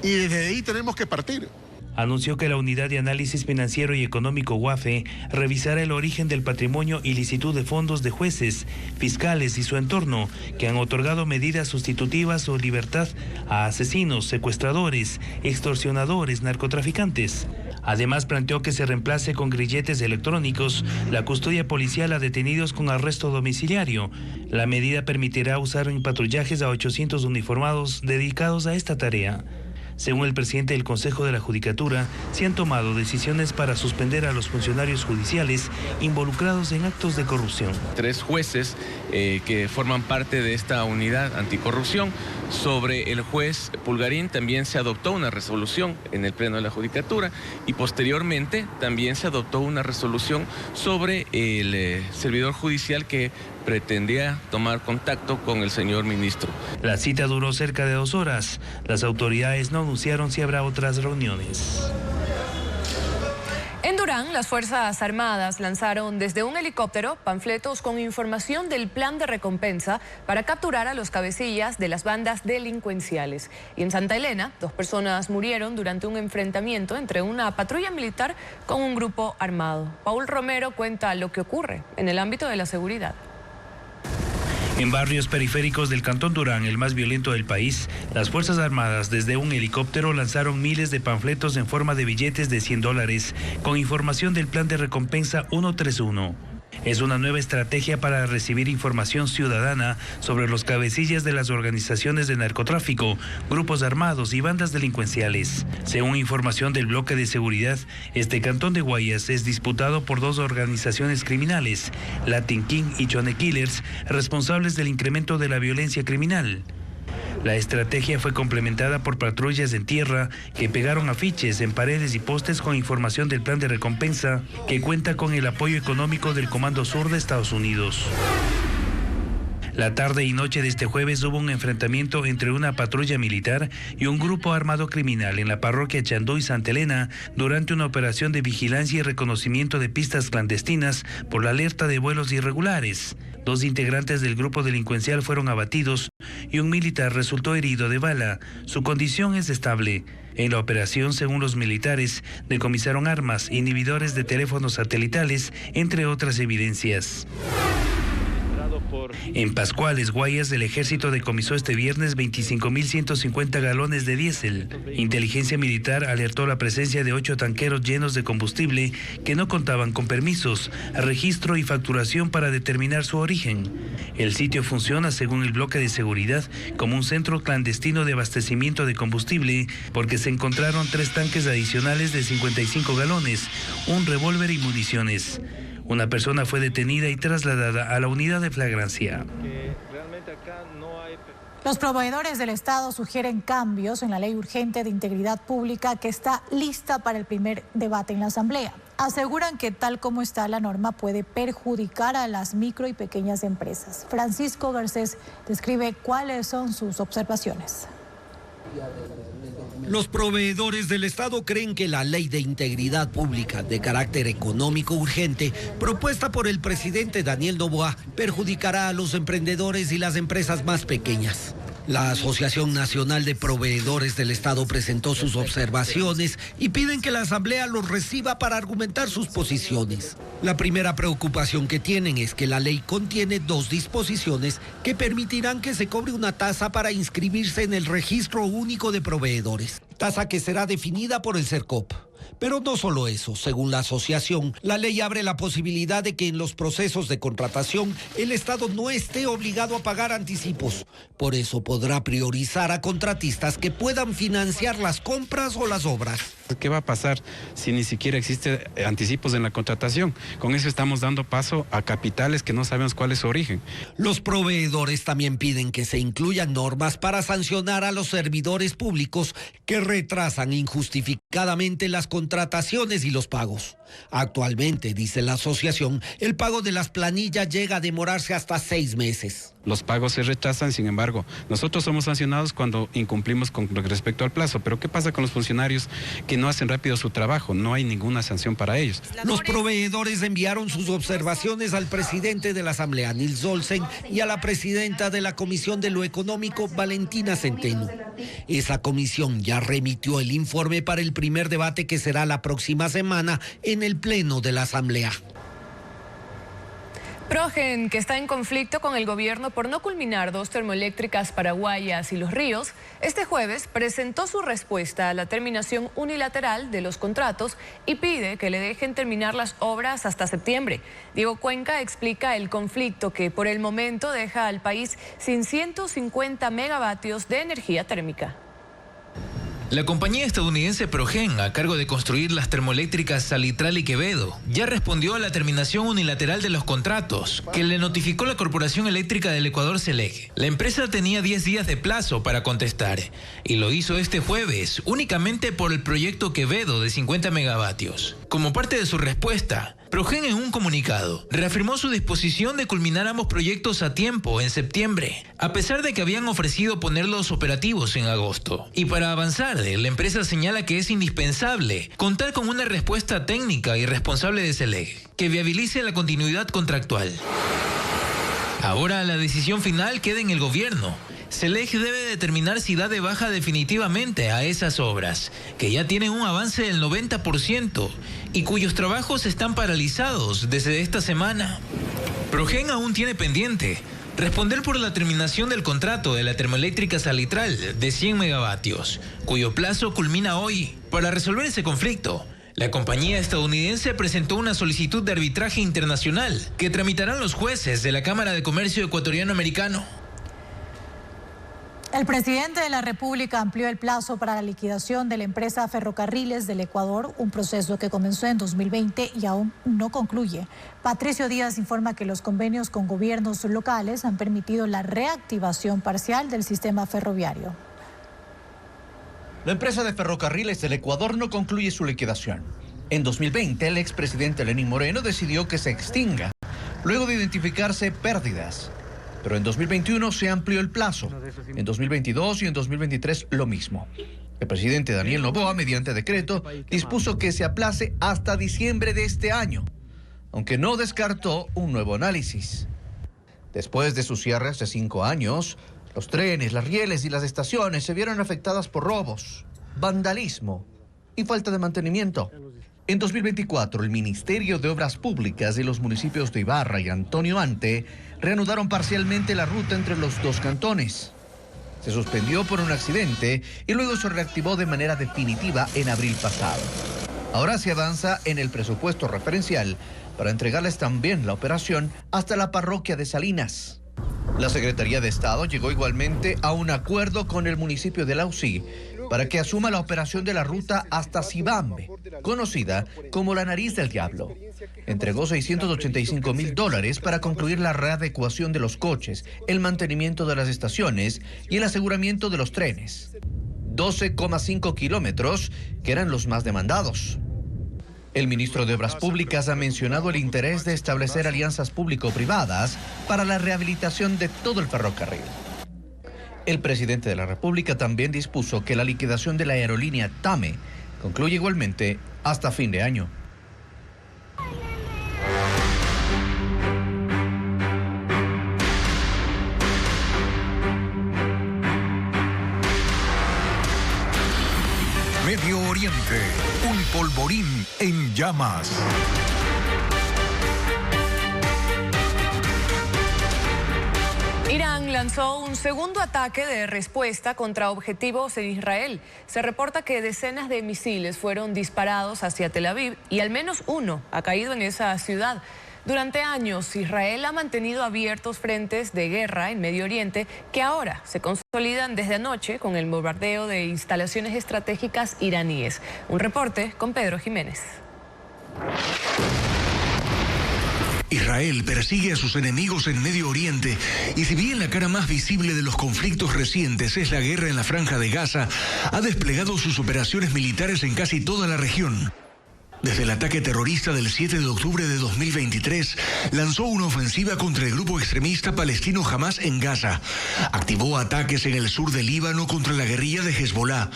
S16: Y desde ahí tenemos que partir.
S15: Anunció que la Unidad de Análisis Financiero y Económico UAFE revisará el origen del patrimonio y licitud de fondos de jueces, fiscales y su entorno que han otorgado medidas sustitutivas o libertad a asesinos, secuestradores, extorsionadores, narcotraficantes. Además, planteó que se reemplace con grilletes electrónicos la custodia policial a detenidos con arresto domiciliario. La medida permitirá usar en patrullajes a 800 uniformados dedicados a esta tarea. Según el presidente del Consejo de la Judicatura, se han tomado decisiones para suspender a los funcionarios judiciales involucrados en actos de corrupción.
S17: 3 jueces que forman parte de esta unidad anticorrupción. Sobre el juez Pulgarín también se adoptó una resolución en el Pleno de la Judicatura y posteriormente también se adoptó una resolución sobre el servidor judicial que pretendía tomar contacto con el señor ministro.
S15: La cita duró cerca de 2 horas. Las autoridades no anunciaron si habrá otras reuniones.
S1: En Durán, las Fuerzas Armadas lanzaron desde un helicóptero panfletos con información del plan de recompensa para capturar a los cabecillas de las bandas delincuenciales. Y en Santa Elena, 2 personas murieron durante un enfrentamiento entre una patrulla militar con un grupo armado. Paul Romero cuenta lo que ocurre en el ámbito de la seguridad.
S15: En barrios periféricos del Cantón Durán, el más violento del país, las Fuerzas Armadas desde un helicóptero lanzaron miles de panfletos en forma de billetes de $100 con información del plan de recompensa 131. Es una nueva estrategia para recibir información ciudadana sobre los cabecillas de las organizaciones de narcotráfico, grupos armados y bandas delincuenciales. Según información del bloque de seguridad, este cantón de Guayas es disputado por 2 organizaciones criminales, Latin King y Chone Killers, responsables del incremento de la violencia criminal. La estrategia fue complementada por patrullas en tierra que pegaron afiches en paredes y postes con información del plan de recompensa que cuenta con el apoyo económico del Comando Sur de Estados Unidos. La tarde y noche de este jueves hubo un enfrentamiento entre una patrulla militar y un grupo armado criminal en la parroquia Chandó y Santa Elena durante una operación de vigilancia y reconocimiento de pistas clandestinas por la alerta de vuelos irregulares. 2 integrantes del grupo delincuencial fueron abatidos y un militar resultó herido de bala. Su condición es estable. En la operación, según los militares, decomisaron armas, inhibidores de teléfonos satelitales, entre otras evidencias. En Pascuales, Guayas, el ejército decomisó este viernes 25.150 galones de diésel. Inteligencia militar alertó la presencia de 8 tanqueros llenos de combustible que no contaban con permisos, registro y facturación para determinar su origen. El sitio funciona, según el bloque de seguridad, como un centro clandestino de abastecimiento de combustible porque se encontraron 3 tanques adicionales de 55 galones, un revólver y municiones. Una persona fue detenida y trasladada a la unidad de flagrancia.
S2: Los proveedores del Estado sugieren cambios en la Ley Urgente de Integridad Pública que está lista para el primer debate en la Asamblea. Aseguran que tal como está la norma puede perjudicar a las micro y pequeñas empresas. Francisco Garcés describe cuáles son sus observaciones.
S13: Los proveedores del Estado creen que la Ley de Integridad Pública de carácter económico urgente, propuesta por el presidente Daniel Noboa, perjudicará a los emprendedores y las empresas más pequeñas. La Asociación Nacional de Proveedores del Estado presentó sus observaciones y piden que la Asamblea los reciba para argumentar sus posiciones. La primera preocupación que tienen es que la ley contiene 2 disposiciones que permitirán que se cobre una tasa para inscribirse en el Registro Único de Proveedores, tasa que será definida por el CERCOP. Pero no solo eso, según la asociación, la ley abre la posibilidad de que en los procesos de contratación el Estado no esté obligado a pagar anticipos. Por eso podrá priorizar a contratistas que puedan financiar las compras o las obras.
S18: ¿Qué va a pasar si ni siquiera existe anticipos en la contratación? Con eso estamos dando paso a capitales que no sabemos cuál es su origen.
S13: Los proveedores también piden que se incluyan normas para sancionar a los servidores públicos que retrasan injustificadamente las contrataciones y los pagos. Actualmente, dice la asociación, el pago de las planillas llega a demorarse hasta 6 meses.
S18: Los pagos se retrasan, sin embargo, nosotros somos sancionados cuando incumplimos con respecto al plazo. Pero ¿qué pasa con los funcionarios que no hacen rápido su trabajo? No hay ninguna sanción para ellos.
S13: Los proveedores enviaron sus observaciones al presidente de la Asamblea, Nils Olsen, y a la presidenta de la Comisión de lo Económico, Valentina Centeno. Esa comisión ya remitió el informe para el primer debate que será la próxima semana en el Pleno de la Asamblea.
S1: Progen, que está en conflicto con el gobierno por no culminar 2 termoeléctricas para Guayas y Los Ríos, este jueves presentó su respuesta a la terminación unilateral de los contratos y pide que le dejen terminar las obras hasta septiembre. Diego Cuenca explica el conflicto que por el momento deja al país sin 150 megavatios de energía térmica.
S20: La compañía estadounidense Progen, a cargo de construir las termoeléctricas Salitral y Quevedo, ya respondió a la terminación unilateral de los contratos que le notificó la Corporación Eléctrica del Ecuador, CELEG. La empresa tenía 10 días de plazo para contestar y lo hizo este jueves únicamente por el proyecto Quevedo de 50 megavatios. Como parte de su respuesta, Progen en un comunicado reafirmó su disposición de culminar ambos proyectos a tiempo en septiembre, a pesar de que habían ofrecido ponerlos operativos en agosto. Y para avanzar, la empresa señala que es indispensable contar con una respuesta técnica y responsable de SELEC que viabilice la continuidad contractual. Ahora la decisión final queda en el gobierno. SELEC debe determinar si da de baja definitivamente a esas obras, que ya tienen un avance del 90% y cuyos trabajos están paralizados desde esta semana. Progen aún tiene pendiente responder por la terminación del contrato de la termoeléctrica Salitral de 100 megavatios, cuyo plazo culmina hoy. Para resolver ese conflicto, la compañía estadounidense presentó una solicitud de arbitraje internacional que tramitarán los jueces de la Cámara de Comercio Ecuatoriano-Americano.
S2: El presidente de la República amplió el plazo para la liquidación de la empresa Ferrocarriles del Ecuador, un proceso que comenzó en 2020 y aún no concluye. Patricio Díaz informa que los convenios con gobiernos locales han permitido la reactivación parcial del sistema ferroviario.
S4: La empresa de Ferrocarriles del Ecuador no concluye su liquidación. En 2020, el expresidente Lenín Moreno decidió que se extinga, luego de identificarse pérdidas. Pero en 2021 se amplió el plazo, en 2022 y en 2023 lo mismo. El presidente Daniel Noboa, mediante decreto, dispuso que se aplace hasta diciembre de este año, aunque no descartó un nuevo análisis. Después de sus cierres de 5 años, los trenes, las rieles y las estaciones se vieron afectadas por robos, vandalismo y falta de mantenimiento. En 2024, el Ministerio de Obras Públicas de los municipios de Ibarra y Antonio Ante reanudaron parcialmente la ruta entre los dos cantones. Se suspendió por un accidente y luego se reactivó de manera definitiva en abril pasado. Ahora se avanza en el presupuesto referencial para entregarles también la operación hasta la parroquia de Salinas. La Secretaría de Estado llegó igualmente a un acuerdo con el municipio de Laucí para que asuma la operación de la ruta hasta Cibambe, conocida como la Nariz del Diablo. Entregó $685,000 para concluir la readecuación de los coches, el mantenimiento de las estaciones y el aseguramiento de los trenes. 12,5 kilómetros que eran los más demandados. El ministro de Obras Públicas ha mencionado el interés de establecer alianzas público-privadas para la rehabilitación de todo el ferrocarril. El presidente de la República también dispuso que la liquidación de la aerolínea TAME concluye igualmente hasta fin de año.
S3: Medio Oriente, un polvorín en llamas.
S1: Irán lanzó un segundo ataque de respuesta contra objetivos en Israel. Se reporta que decenas de misiles fueron disparados hacia Tel Aviv y al menos uno ha caído en esa ciudad. Durante años, Israel ha mantenido abiertos frentes de guerra en Medio Oriente que ahora se consolidan desde anoche con el bombardeo de instalaciones estratégicas iraníes. Un reporte con Pedro Jiménez.
S5: Israel persigue a sus enemigos en Medio Oriente y si bien la cara más visible de los conflictos recientes es la guerra en la Franja de Gaza, ha desplegado sus operaciones militares en casi toda la región. Desde el ataque terrorista del 7 de octubre de 2023, lanzó una ofensiva contra el grupo extremista palestino Hamas en Gaza. Activó ataques en el sur del Líbano contra la guerrilla de Hezbollah.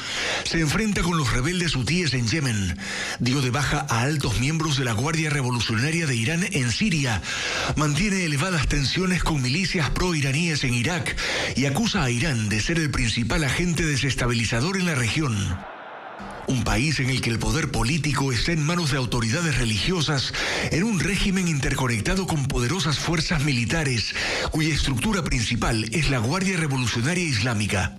S5: Se enfrenta con los rebeldes hutíes en Yemen. Dio de baja a altos miembros de la Guardia Revolucionaria de Irán en Siria. Mantiene elevadas tensiones con milicias pro-iraníes en Irak y acusa a Irán de ser el principal agente desestabilizador en la región. Un país en el que el poder político está en manos de autoridades religiosas, en un régimen interconectado con poderosas fuerzas militares, cuya estructura principal es la Guardia Revolucionaria Islámica.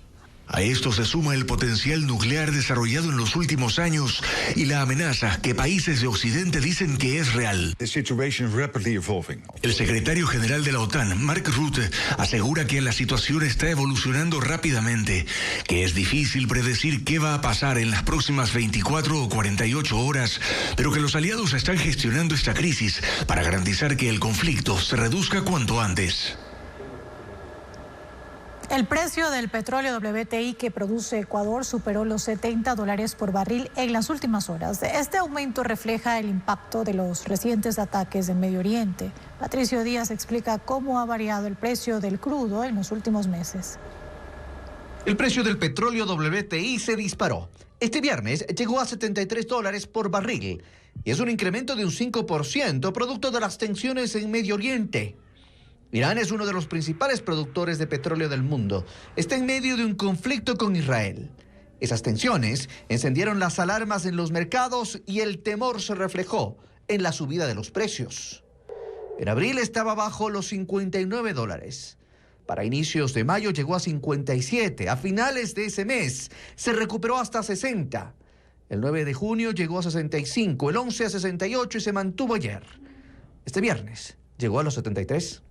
S5: A esto se suma el potencial nuclear desarrollado en los últimos años y la amenaza que países de Occidente dicen que es real. El secretario general de la OTAN, Mark Rutte, asegura que la situación está evolucionando rápidamente, que es difícil predecir qué va a pasar en las próximas 24 o 48 horas, pero que los aliados están gestionando esta crisis para garantizar que el conflicto se reduzca cuanto antes.
S2: El precio del petróleo WTI que produce Ecuador superó los $70 por barril en las últimas horas. Este aumento refleja el impacto de los recientes ataques en Medio Oriente. Patricio Díaz explica cómo ha variado el precio del crudo en los últimos meses.
S4: El precio del petróleo WTI se disparó. Este viernes llegó a $73 por barril y es un incremento de un 5% producto de las tensiones en Medio Oriente. Irán es uno de los principales productores de petróleo del mundo. Está en medio de un conflicto con Israel. Esas tensiones encendieron las alarmas en los mercados y el temor se reflejó en la subida de los precios. En abril estaba bajo los $59. Para inicios de mayo llegó a 57. A finales de ese mes se recuperó hasta 60. El 9 de junio llegó a 65, el 11 a 68 y se mantuvo ayer. Este viernes llegó a los 73.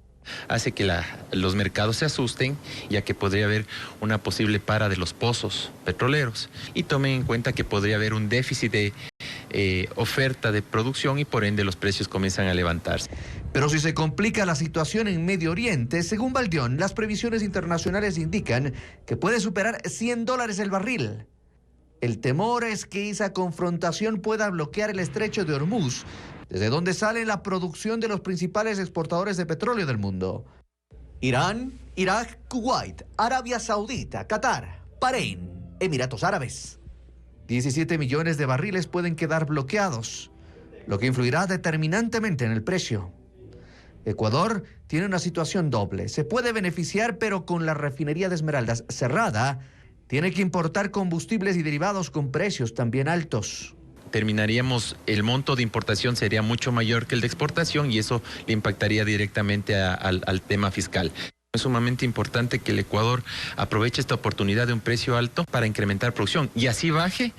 S21: Hace que los mercados se asusten, ya que podría haber una posible para de los pozos petroleros, y tomen en cuenta que podría haber un déficit de oferta de producción y por ende los precios comienzan a levantarse.
S4: Pero si se complica la situación en Medio Oriente, según Valdión, las previsiones internacionales indican que puede superar $100 el barril. El temor es que esa confrontación pueda bloquear el estrecho de Hormuz, desde donde sale la producción de los principales exportadores de petróleo del mundo. Irán, Irak, Kuwait, Arabia Saudita, Qatar, Bahrein, Emiratos Árabes. 17 millones de barriles pueden quedar bloqueados, lo que influirá determinantemente en el precio. Ecuador tiene una situación doble. Se puede beneficiar, pero con la refinería de Esmeraldas cerrada, tiene que importar combustibles y derivados con precios también altos.
S21: El monto de importación sería mucho mayor que el de exportación y eso le impactaría directamente al tema fiscal. Es sumamente importante que el Ecuador aproveche esta oportunidad de un precio alto para incrementar producción y así baje.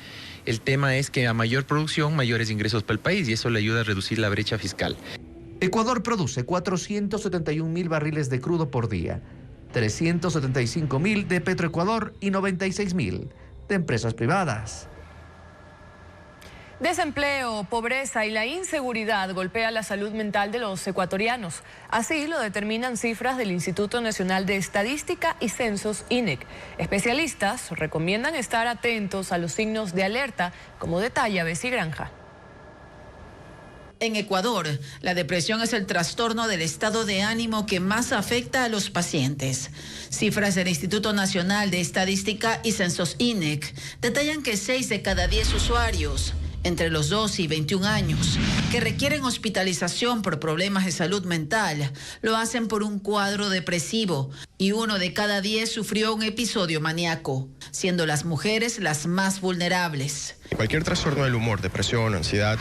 S21: El tema es que a mayor producción, mayores ingresos para el país y eso le ayuda a reducir la brecha fiscal.
S4: Ecuador produce 471.000 barriles de crudo por día, 375.000 de Petroecuador y 96.000 de empresas privadas.
S1: Desempleo, pobreza y la inseguridad golpea la salud mental de los ecuatorianos. Así lo determinan cifras del Instituto Nacional de Estadística y Censos, INEC. Especialistas recomiendan estar atentos a los signos de alerta, como detalla Bessie Granja.
S22: En Ecuador, la depresión es el trastorno del estado de ánimo que más afecta a los pacientes. Cifras del Instituto Nacional de Estadística y Censos, INEC, detallan que 6 de cada 10 usuarios entre los 12 y 21 años que requieren hospitalización por problemas de salud mental lo hacen por un cuadro depresivo y 1 de cada 10 sufrió un episodio maníaco, siendo las mujeres las más vulnerables.
S23: Cualquier trastorno del humor, depresión, ansiedad,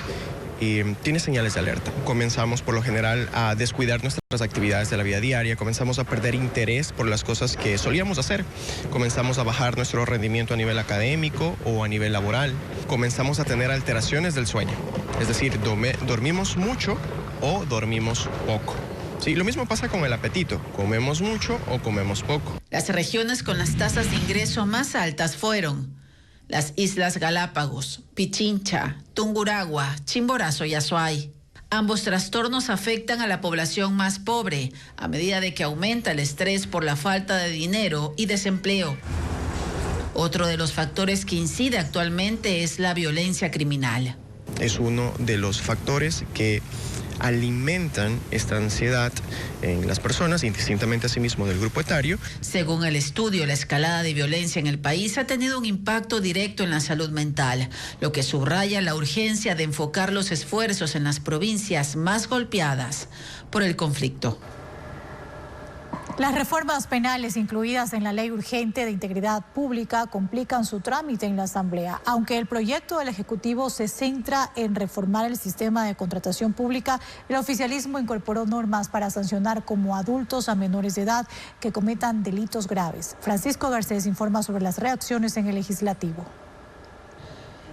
S23: tiene señales de alerta. Comenzamos por lo general a descuidar nuestras actividades de la vida diaria, comenzamos a perder interés por las cosas que solíamos hacer, comenzamos a bajar nuestro rendimiento a nivel académico o a nivel laboral, comenzamos a tener alteraciones del sueño, es decir, dormimos mucho o dormimos poco. Sí, lo mismo pasa con el apetito, comemos mucho o comemos poco.
S22: Las regiones con las tasas de ingreso más altas fueron las Islas Galápagos, Pichincha, Tungurahua, Chimborazo y Azuay. Ambos trastornos afectan a la población más pobre a medida de que aumenta el estrés por la falta de dinero y desempleo. Otro de los factores que incide actualmente es la violencia criminal.
S23: Es uno de los factores que alimentan esta ansiedad en las personas, indistintamente asimismo del grupo etario.
S22: Según el estudio, la escalada de violencia en el país ha tenido un impacto directo en la salud mental, lo que subraya la urgencia de enfocar los esfuerzos en las provincias más golpeadas por el conflicto.
S2: Las reformas penales incluidas en la Ley Urgente de Integridad Pública complican su trámite en la Asamblea. Aunque el proyecto del Ejecutivo se centra en reformar el sistema de contratación pública, el oficialismo incorporó normas para sancionar como adultos a menores de edad que cometan delitos graves. Francisco Garcés informa sobre las reacciones en el Legislativo.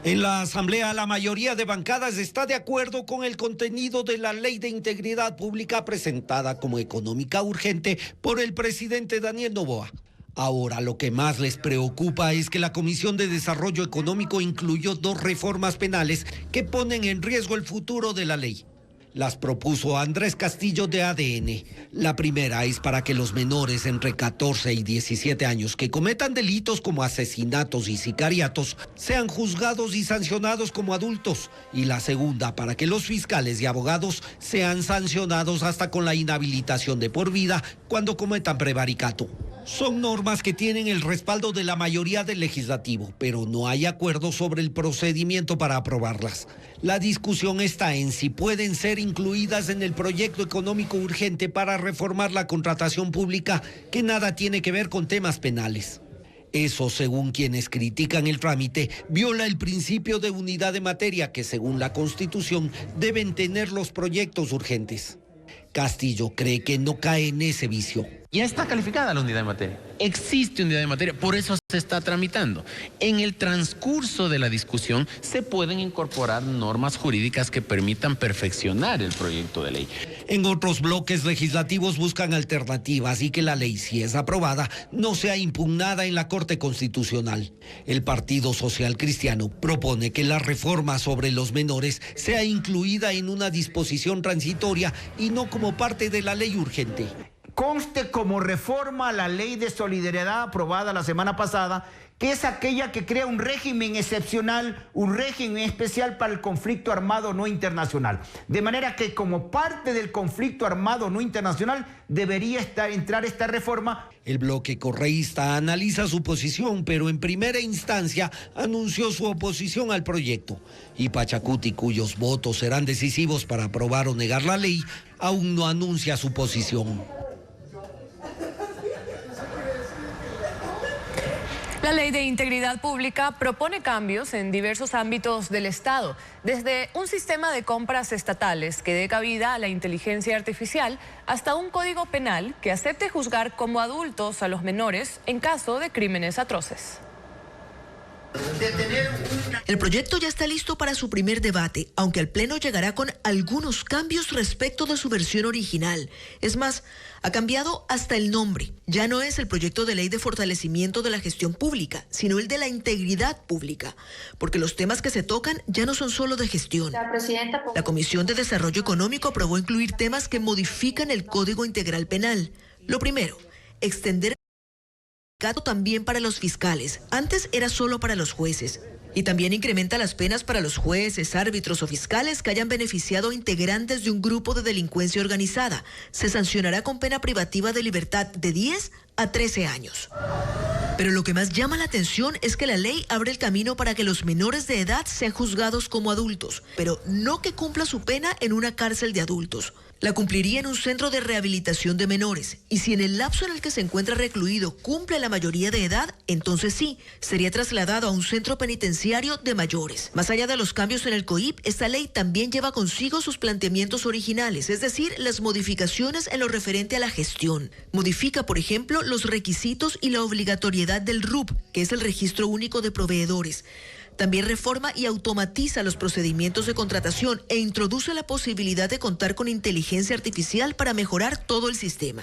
S13: En la Asamblea, la mayoría de bancadas está de acuerdo con el contenido de la Ley de Integridad Pública presentada como económica urgente por el presidente Daniel Noboa. Ahora, lo que más les preocupa es que la Comisión de Desarrollo Económico incluyó 2 reformas penales que ponen en riesgo el futuro de la ley. Las propuso Andrés Castillo de ADN. La primera es para que los menores entre 14 y 17 años que cometan delitos como asesinatos y sicariatos sean juzgados y sancionados como adultos. Y la segunda para que los fiscales y abogados sean sancionados hasta con la inhabilitación de por vida cuando cometan prevaricato. Son normas que tienen el respaldo de la mayoría del legislativo, pero no hay acuerdo sobre el procedimiento para aprobarlas. La discusión está en si pueden ser incluidas en el proyecto económico urgente para reformar la contratación pública, que nada tiene que ver con temas penales. Eso, según quienes critican el trámite, viola el principio de unidad de materia que, según la Constitución, deben tener los proyectos urgentes. Castillo cree que no cae en ese vicio.
S6: Ya está calificada la unidad de materia. Existe unidad de materia, por eso se está tramitando. En el transcurso de la discusión se pueden incorporar normas jurídicas que permitan perfeccionar el proyecto de ley.
S13: En otros bloques legislativos buscan alternativas y que la ley, si es aprobada, no sea impugnada en la Corte Constitucional. El Partido Social Cristiano propone que la reforma sobre los menores sea incluida en una disposición transitoria y no como parte de la ley urgente.
S9: Conste como reforma a la ley de solidaridad aprobada la semana pasada, que es aquella que crea un régimen excepcional, un régimen especial para el conflicto armado no internacional. De manera que como parte del conflicto armado no internacional debería entrar esta reforma.
S13: El bloque correísta analiza su posición, pero en primera instancia anunció su oposición al proyecto. Y Pachacuti, cuyos votos serán decisivos para aprobar o negar la ley, aún no anuncia su posición.
S1: La Ley de Integridad Pública propone cambios en diversos ámbitos del Estado, desde un sistema de compras estatales que dé cabida a la inteligencia artificial hasta un código penal que acepte juzgar como adultos a los menores en caso de crímenes atroces.
S19: El proyecto ya está listo para su primer debate, aunque al Pleno llegará con algunos cambios respecto de su versión original. Es más, ha cambiado hasta el nombre. Ya no es el proyecto de ley de fortalecimiento de la gestión pública, sino el de la integridad pública, porque los temas que se tocan ya no son solo de gestión. La Comisión de Desarrollo Económico aprobó incluir temas que modifican el Código Integral Penal. Lo primero, extender también para los fiscales. Antes era solo para los jueces. Y también incrementa las penas para los jueces, árbitros o fiscales que hayan beneficiado a integrantes de un grupo de delincuencia organizada. Se sancionará con pena privativa de libertad de 10 a 13 años. Pero lo que más llama la atención es que la ley abre el camino para que los menores de edad sean juzgados como adultos, pero no que cumpla su pena en una cárcel de adultos. La cumpliría en un centro de rehabilitación de menores, y si en el lapso en el que se encuentra recluido cumple la mayoría de edad, entonces sí, sería trasladado a un centro penitenciario de mayores. Más allá de los cambios en el COIP, esta ley también lleva consigo sus planteamientos originales, es decir, las modificaciones en lo referente a la gestión. Modifica, por ejemplo, los requisitos y la obligatoriedad del RUP, que es el Registro Único de Proveedores. También reforma y automatiza los procedimientos de contratación e introduce la posibilidad de contar con inteligencia artificial para mejorar todo el sistema.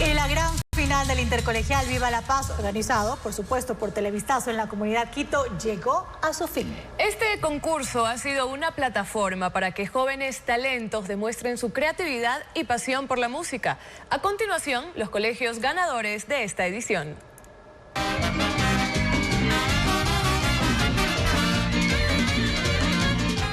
S2: Y la gran final del Intercolegial Viva la Paz, organizado, por supuesto, por Televistazo en la comunidad Quito, llegó a su fin.
S1: Este concurso ha sido una plataforma para que jóvenes talentos demuestren su creatividad y pasión por la música. A continuación, los colegios ganadores de esta edición.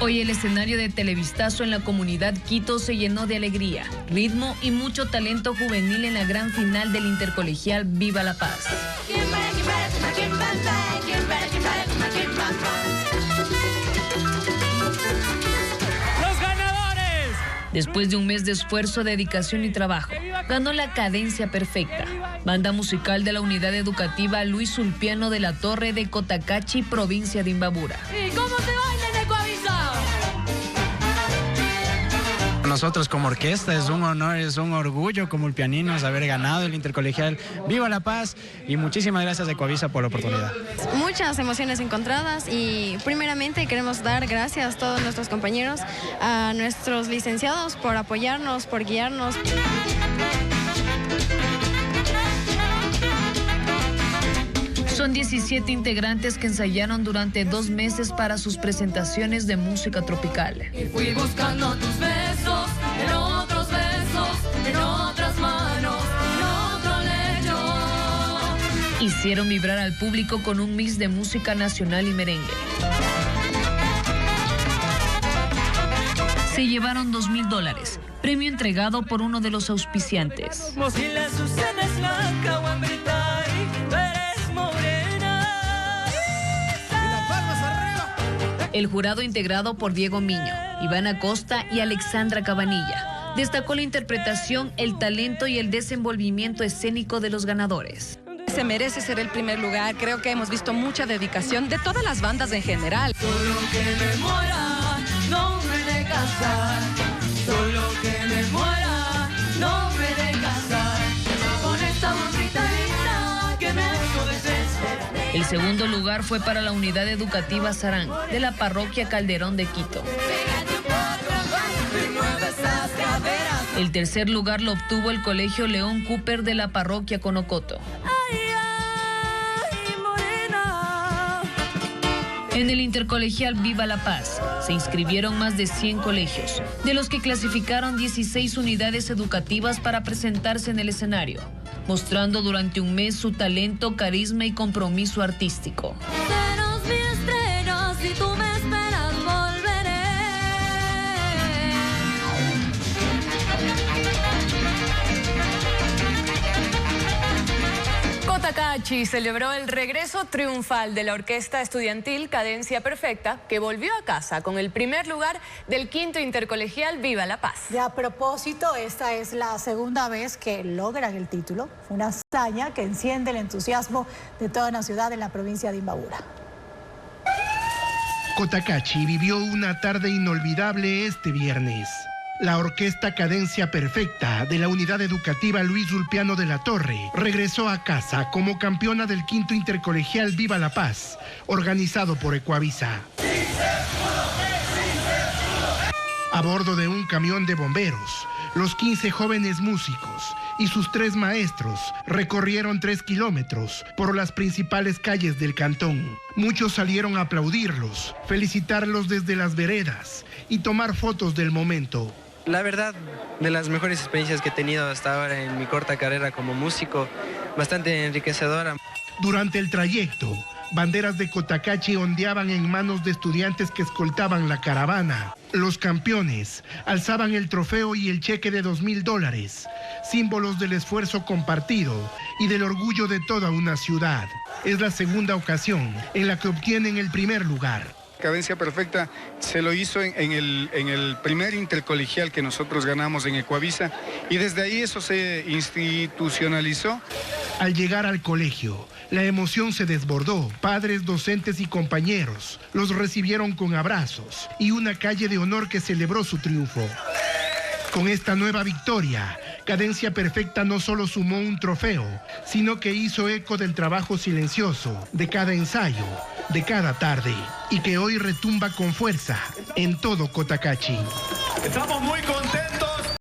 S1: Hoy el escenario de Televistazo en la comunidad Quito se llenó de alegría, ritmo y mucho talento juvenil en la gran final del Intercolegial Viva la Paz. ¡Los ganadores! Después de un mes de esfuerzo, dedicación y trabajo, ganó la Cadencia Perfecta, banda musical de la unidad educativa Luis Ulpiano de la Torre de Cotacachi, provincia de Imbabura. ¿Y cómo se baila en Ecuavisa?
S24: Nosotros como orquesta es un honor, es un orgullo como ulpianinos haber ganado el Intercolegial Viva la Paz, y muchísimas gracias a Ecuavisa por la oportunidad.
S25: Muchas emociones encontradas, y primeramente queremos dar gracias a todos nuestros compañeros, a nuestros licenciados por apoyarnos, por guiarnos.
S1: Son 17 integrantes que ensayaron durante 2 meses para sus presentaciones de música tropical.
S7: Fui buscando tus besos, en otros besos, en otras manos, en otro lecho.
S1: Hicieron vibrar al público con un mix de música nacional y merengue. Se llevaron $2,000, premio entregado por uno de los auspiciantes. El jurado, integrado por Diego Miño, Iván Acosta y Alexandra Cabanilla, destacó la interpretación, el talento y el desenvolvimiento escénico de los ganadores.
S8: Se merece ser el primer lugar. Creo que hemos visto mucha dedicación de todas las bandas en general.
S7: Solo que me muera, no me de casar. Solo que me muera, no me de casar. Con esta bonita linda que me hago desesperar.
S1: El segundo lugar fue para la unidad educativa Sarán, de la parroquia Calderón de Quito. El tercer lugar lo obtuvo el colegio León Cooper de la parroquia Conocoto. En el intercolegial Viva la Paz se inscribieron más de 100 colegios, de los que clasificaron 16 unidades educativas para presentarse en el escenario, mostrando durante un mes su talento, carisma y compromiso artístico.
S7: Serás mi estrella, si tú me esperas volveré.
S1: Cotacachi celebró el regreso triunfal de la orquesta estudiantil Cadencia Perfecta, que volvió a casa con el primer lugar del quinto intercolegial Viva la Paz.
S2: Y a propósito, esta es la segunda vez que logran el título, una hazaña que enciende el entusiasmo de toda una ciudad en la provincia de Imbabura.
S10: Cotacachi vivió una tarde inolvidable este viernes. La orquesta Cadencia Perfecta de la unidad educativa Luis Ulpiano de la Torre regresó a casa como campeona del quinto intercolegial Viva la Paz, organizado por Ecuavisa. A bordo de un camión de bomberos, los 15 jóvenes músicos y sus 3 maestros recorrieron 3 kilómetros por las principales calles del cantón. Muchos salieron a aplaudirlos, felicitarlos desde las veredas y tomar fotos del momento.
S11: La verdad, de las mejores experiencias que he tenido hasta ahora en mi corta carrera como músico, bastante enriquecedora.
S10: Durante el trayecto, banderas de Cotacachi ondeaban en manos de estudiantes que escoltaban la caravana. Los campeones alzaban el trofeo y el cheque de $2,000, símbolos del esfuerzo compartido y del orgullo de toda una ciudad. Es la segunda ocasión en la que obtienen el primer lugar.
S12: Cadencia Perfecta se lo hizo en el primer intercolegial que nosotros ganamos en Ecuavisa y desde ahí eso se institucionalizó.
S10: Al llegar al colegio, la emoción se desbordó. Padres, docentes y compañeros los recibieron con abrazos y una calle de honor que celebró su triunfo. Con esta nueva victoria, Cadencia Perfecta no solo sumó un trofeo, sino que hizo eco del trabajo silencioso, de cada ensayo, de cada tarde, y que hoy retumba con fuerza en todo Cotacachi.
S26: Estamos muy contentos.